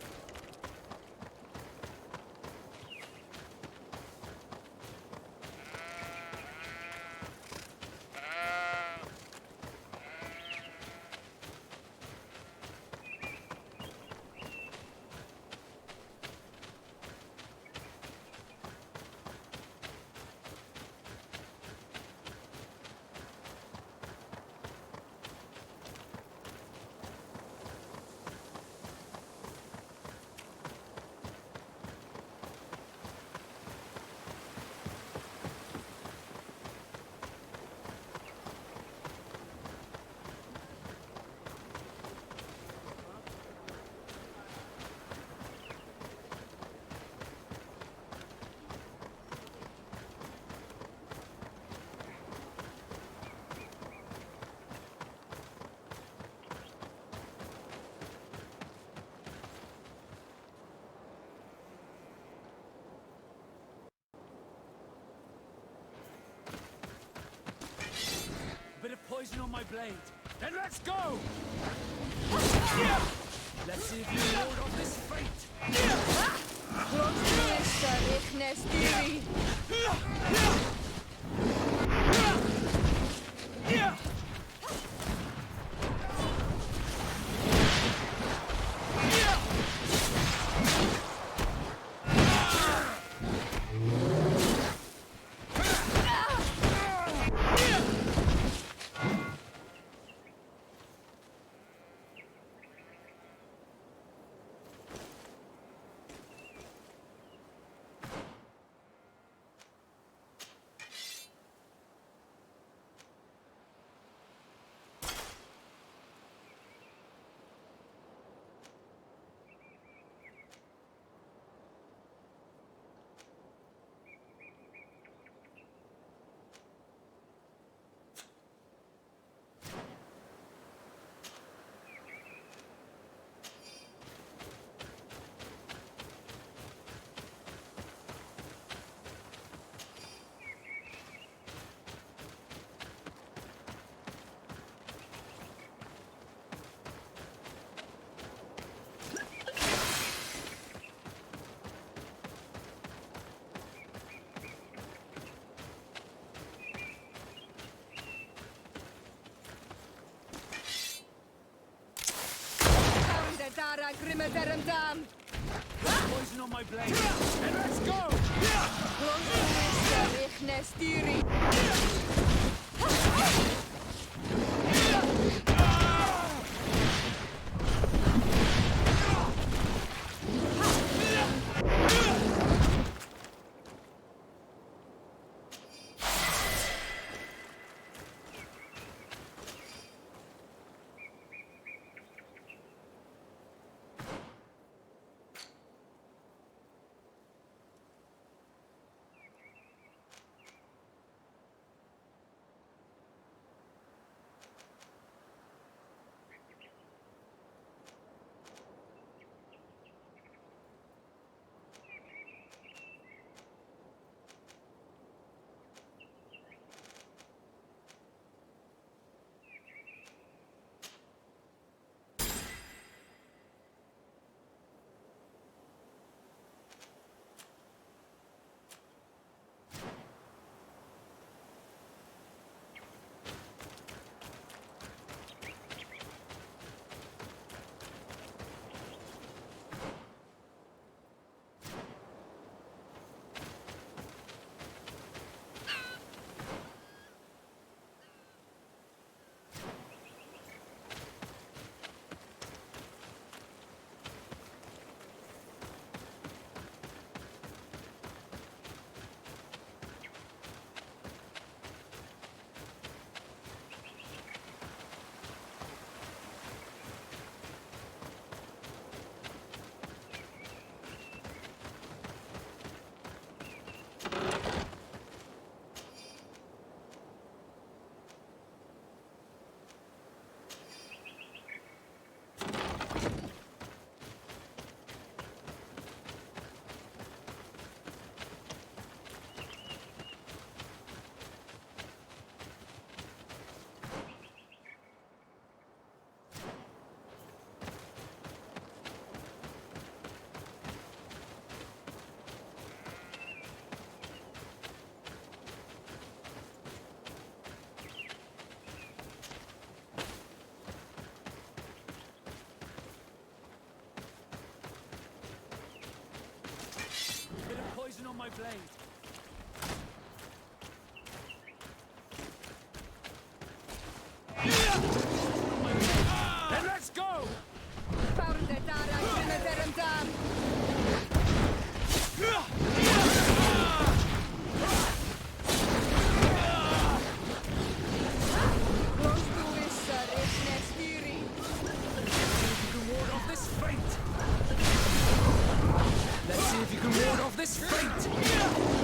Bit of poison on my blade. Then let's go! Let's see if you ward off this fate. Poison on my blade. And let's go! my blade. Then let's go! This fate! Let's see if you can ward off this fate!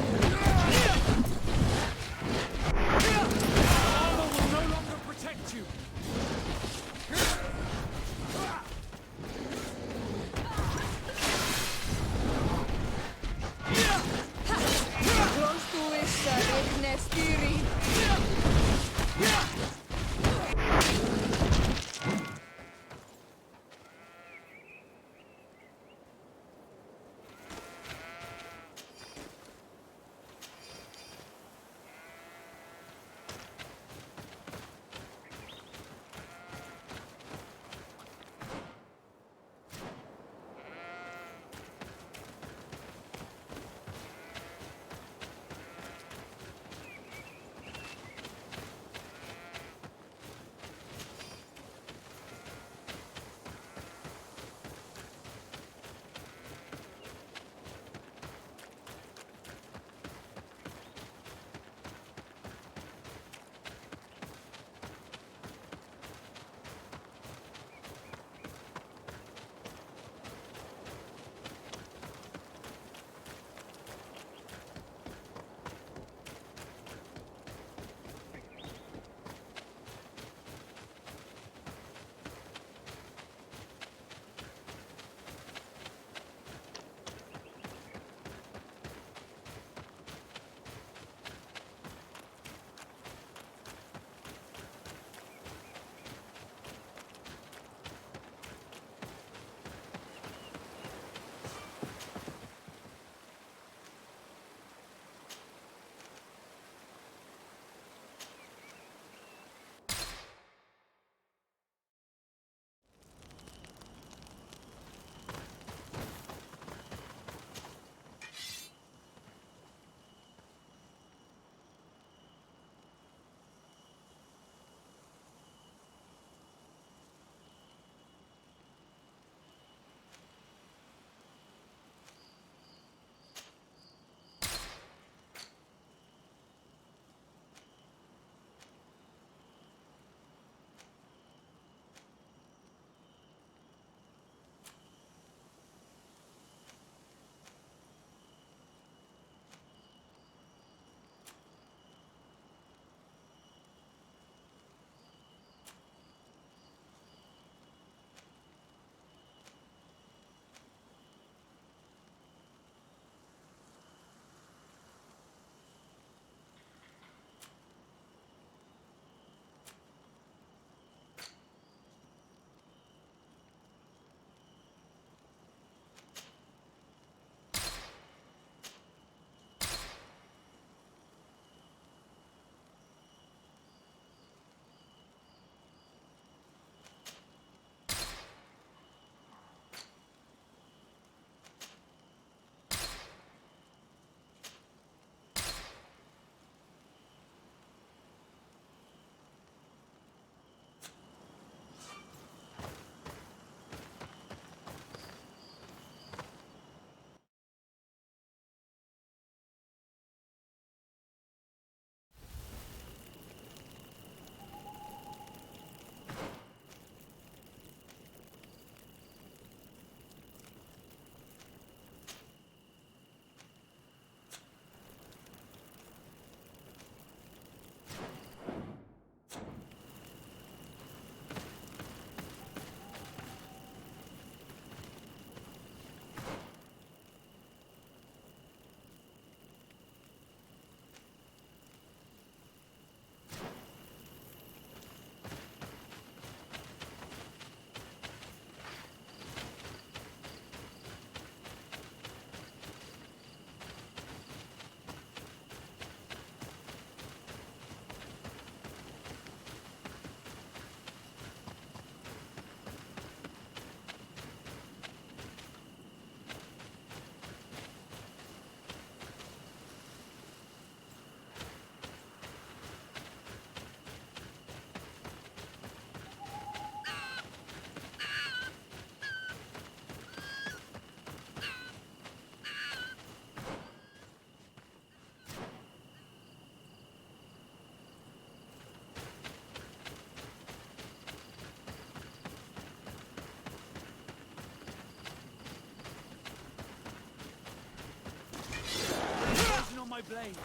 blade.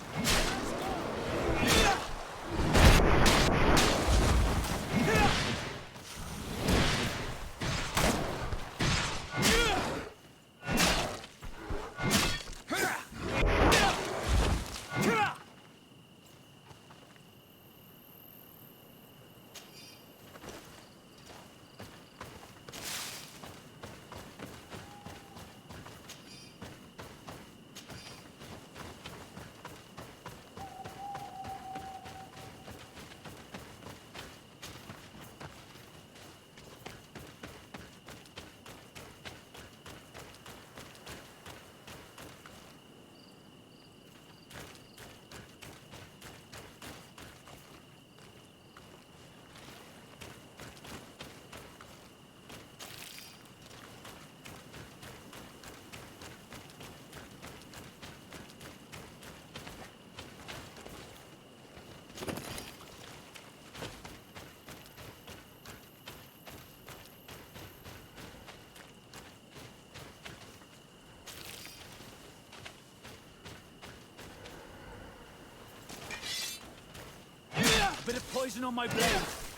Bit of poison on my blade.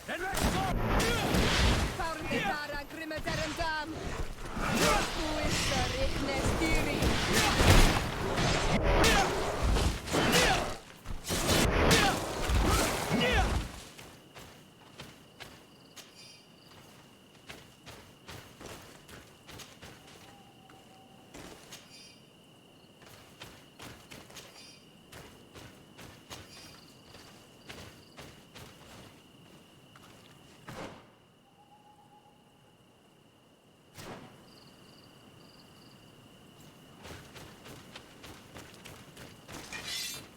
Then let's go!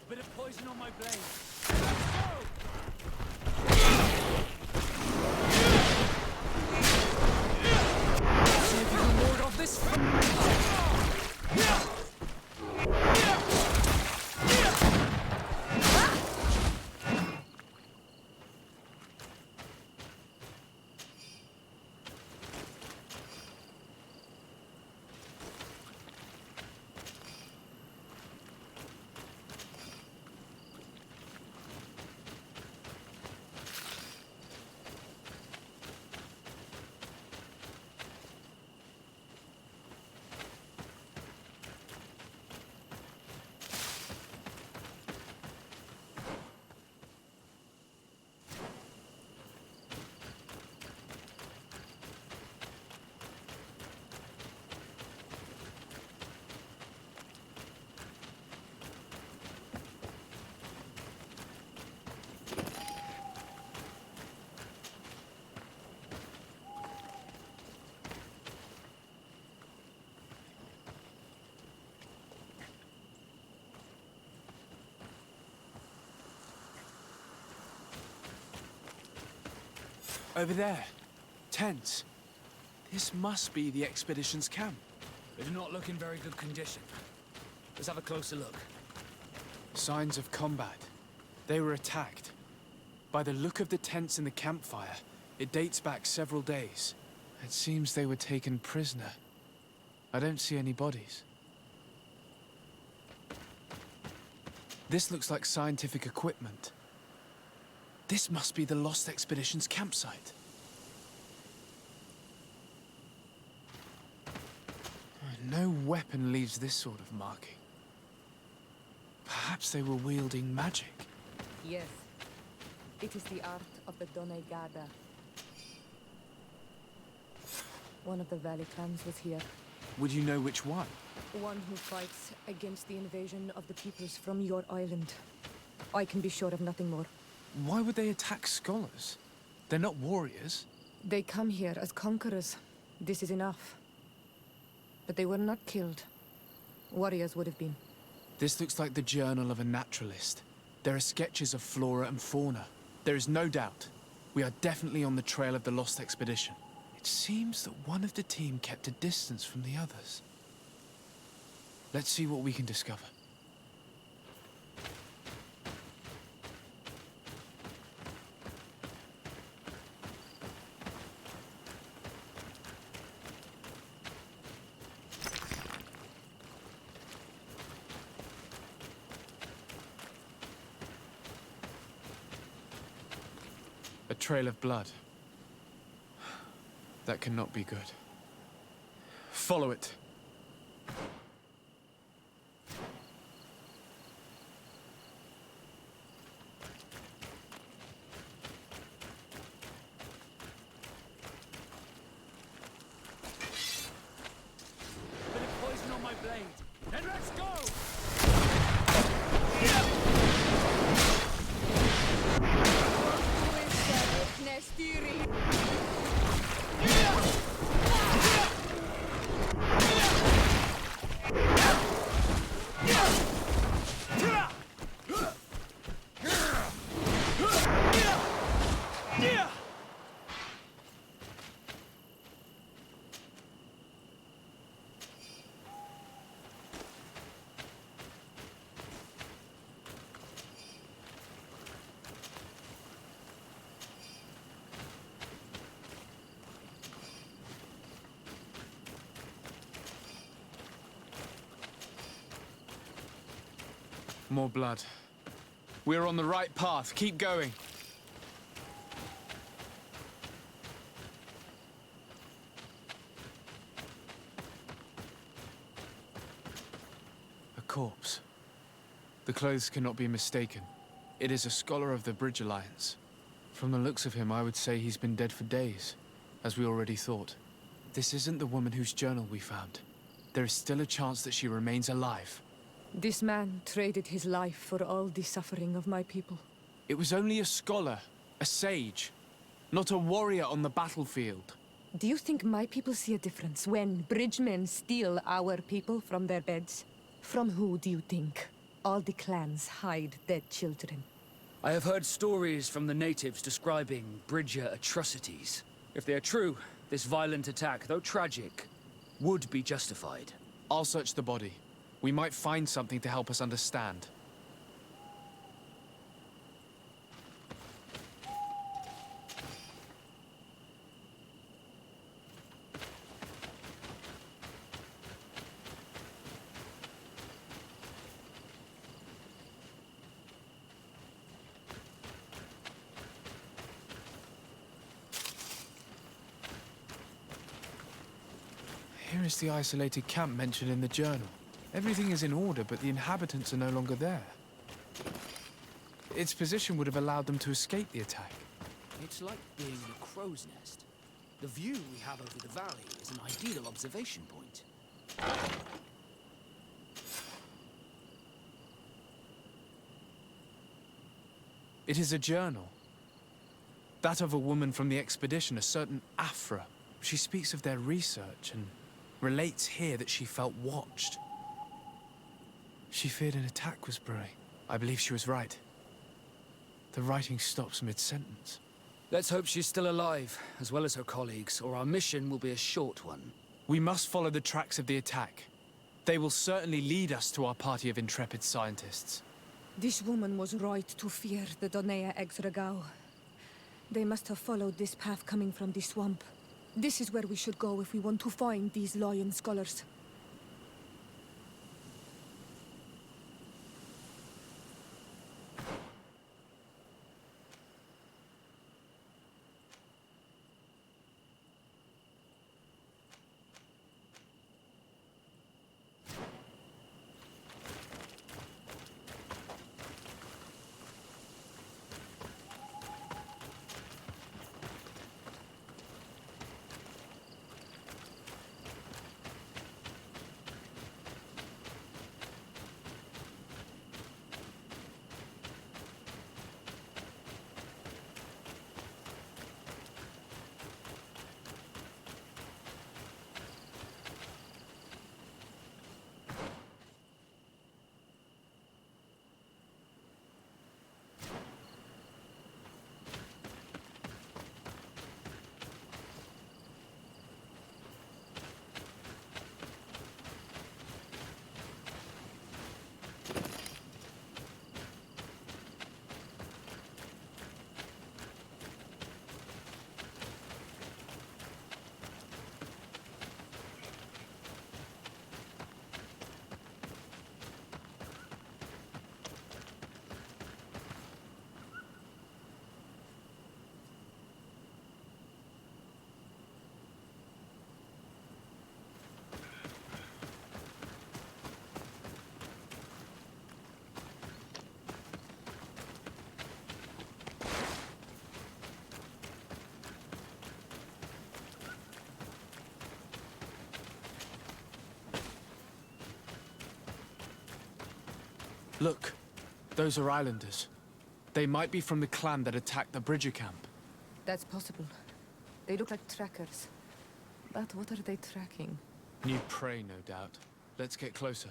Bit of poison on my blade. Let's go! See if you can ward off this. Over there. Tents. This must be the expedition's camp. They do not look in very good condition. Let's have a closer look. Signs of combat. They were attacked. By the look of the tents in the campfire, it dates back several days. It seems they were taken prisoner. I don't see any bodies. This looks like scientific equipment. This must be the Lost Expedition's campsite. No weapon leaves this sort of marking. Perhaps they were wielding magic. Yes. It is the art of the Donegada. One of the Valley clans was here. Would you know which one? One who fights against the invasion of the peoples from your island. I can be sure of nothing more. Why would they attack scholars? They're not warriors. They come here as conquerors. This is enough. But they were not killed. Warriors would have been. This looks like the journal of a naturalist. There are sketches of flora and fauna. There is no doubt. We are definitely on the trail of the Lost Expedition. It seems that one of the team kept a distance from the others. Let's see what we can discover. trail of blood. That cannot be good. Follow it. Bit of poison on my blade. Then let's go! More blood. We're on the right path. Keep going. A corpse. The clothes cannot be mistaken. It is a scholar of the Bridge Alliance. From the looks of him, I would say he's been dead for days, as we already thought. This isn't the woman whose journal we found. There is still a chance that she remains alive. This man traded his life for all the suffering of my people. It was only a scholar, a sage, not a warrior on the battlefield. Do you think my people see a difference when bridgemen steal our people from their beds? From who do you think all the clans hide dead children? I have heard stories from the natives describing Bridger atrocities. If they are true, this violent attack, though tragic, would be justified. I'll search the body. We might find something to help us understand. Here is the isolated camp mentioned in the journal. Everything is in order, but the inhabitants are no longer there. Its position would have allowed them to escape the attack. It's like being in a crow's nest. The view we have over the valley is an ideal observation point. It is a journal. That of a woman from the expedition, a certain Afra. She speaks of their research and relates here that she felt watched. She feared an attack was brewing. I believe she was right. The writing stops mid-sentence. Let's hope she's still alive, as well as her colleagues, or our mission will be a short one. We must follow the tracks of the attack. They will certainly lead us to our party of intrepid scientists. This woman was right to fear the Donea Exregao. They must have followed this path coming from the swamp. This is where we should go if we want to find these lion scholars. Look, those are islanders. They might be from the clan that attacked the Bridger camp. That's possible. They look like trackers. But what are they tracking? New prey, no doubt. Let's get closer.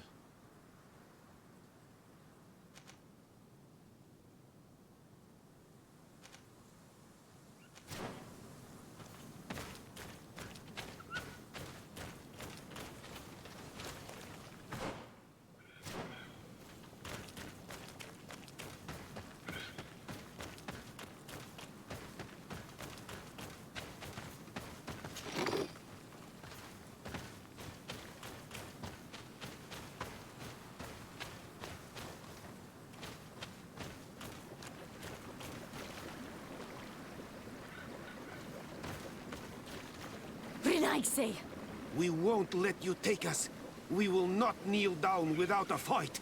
We won't let you take us. We will not kneel down without a fight.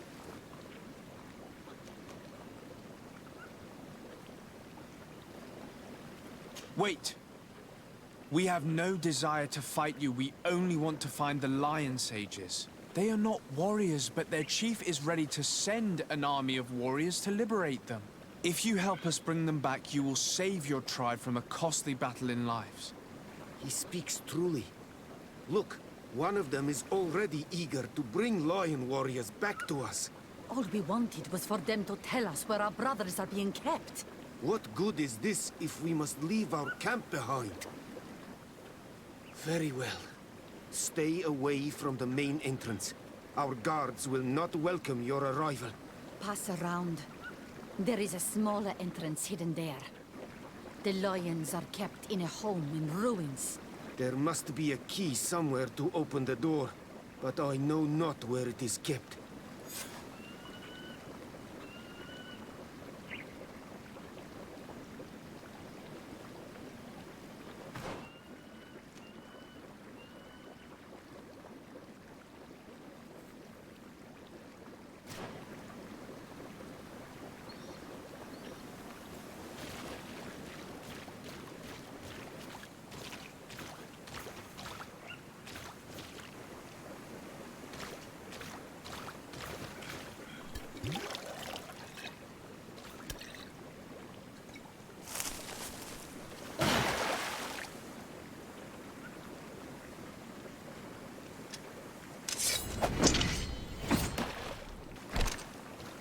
Wait! We have no desire to fight you. We only want to find the Lion Sages. They are not warriors, but their chief is ready to send an army of warriors to liberate them. If you help us bring them back, you will save your tribe from a costly battle in lives. He speaks truly. Look, one of them is already eager to bring lion warriors back to us. All we wanted was for them to tell us where our brothers are being kept. What good is this if we must leave our camp behind? Very well. Stay away from the main entrance. Our guards will not welcome your arrival. Pass around. There is a smaller entrance hidden there. The lions are kept in a home in ruins. There must be a key somewhere to open the door, but I know not where it is kept.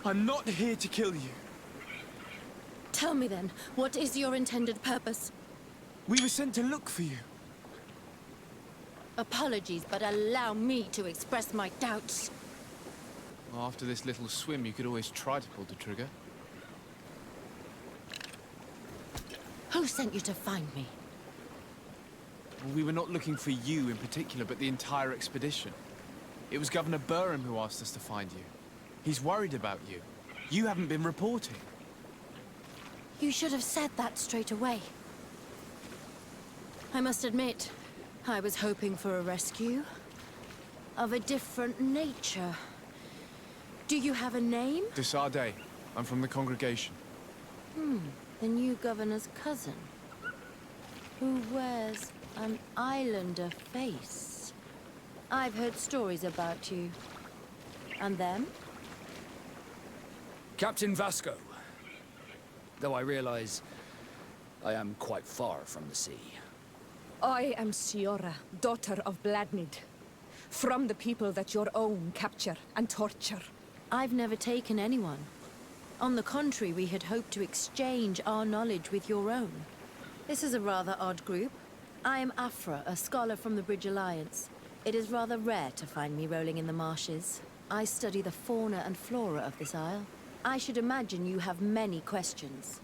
I'm not here to kill you. Tell me then, what is your intended purpose? We were sent to look for you. Apologies, but allow me to express my doubts. After this little swim, you could always try to pull the trigger. Who sent you to find me? Well, we were not looking for you in particular, but the entire expedition. It was Governor Burham who asked us to find you. He's worried about you. You haven't been reporting. You should have said that straight away. I must admit, I was hoping for a rescue. Of a different nature. Do you have a name? Desarde. I'm from the congregation. The new governor's cousin. Who wears an islander face. I've heard stories about you. And them? Captain Vasco. Though I realize I am quite far from the sea. I am Siora, daughter of Bladnid. From the people that your own capture and torture. I've never taken anyone. On the contrary, we had hoped to exchange our knowledge with your own. This is a rather odd group. I am Afra, a scholar from the Bridge Alliance. It is rather rare to find me rolling in the marshes. I study the fauna and flora of this isle. I should imagine you have many questions.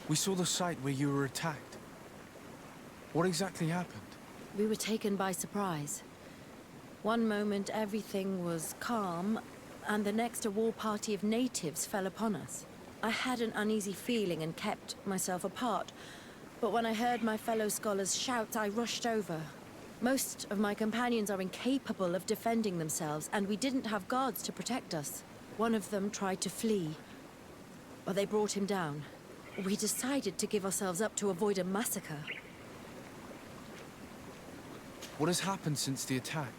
We saw the site where you were attacked. What exactly happened? We were taken by surprise. One moment everything was calm, and the next a war party of natives fell upon us. I had an uneasy feeling and kept myself apart, but when I heard my fellow scholars' shouts, I rushed over. Most of my companions are incapable of defending themselves, and we didn't have guards to protect us. One of them tried to flee, but they brought him down. We decided to give ourselves up to avoid a massacre. What has happened since the attack?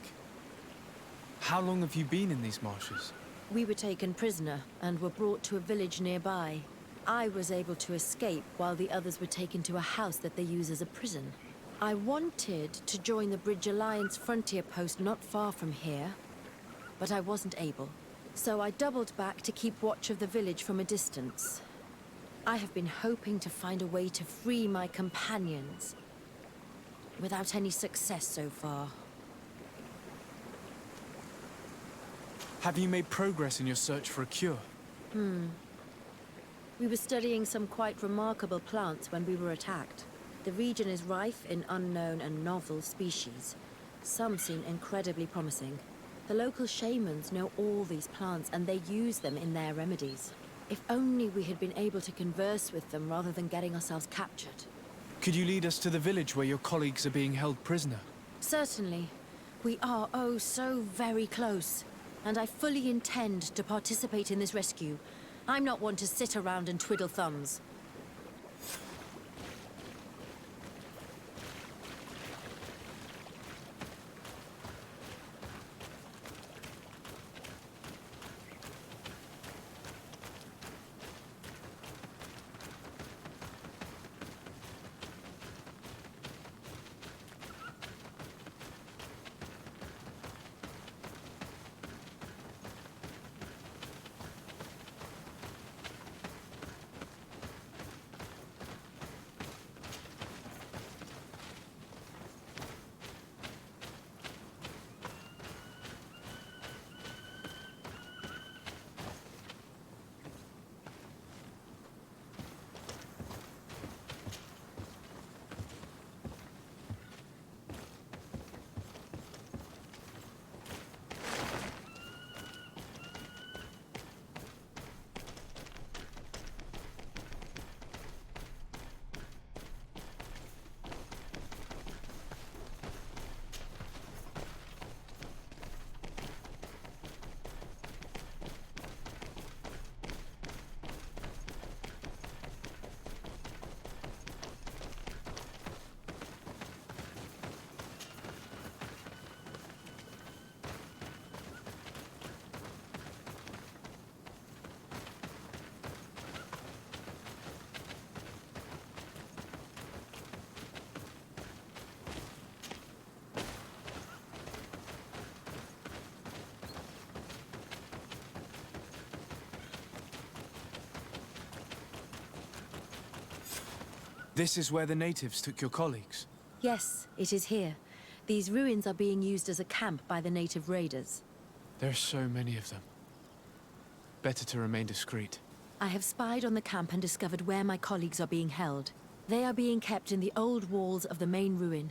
How long have you been in these marshes? We were taken prisoner and were brought to a village nearby. I was able to escape while the others were taken to a house that they use as a prison. I wanted to join the Bridge Alliance frontier post not far from here, but I wasn't able. So I doubled back to keep watch of the village from a distance. I have been hoping to find a way to free my companions, without any success so far. Have you made progress in your search for a cure? We were studying some quite remarkable plants when we were attacked. The region is rife in unknown and novel species. Some seem incredibly promising. The local shamans know all these plants and they use them in their remedies. If only we had been able to converse with them rather than getting ourselves captured. Could you lead us to the village where your colleagues are being held prisoner? Certainly. We are, oh, so very close. And I fully intend to participate in this rescue. I'm not one to sit around and twiddle thumbs. This is where the natives took your colleagues? Yes, it is here. These ruins are being used as a camp by the native raiders. There are so many of them. Better to remain discreet. I have spied on the camp and discovered where my colleagues are being held. They are being kept in the old walls of the main ruin,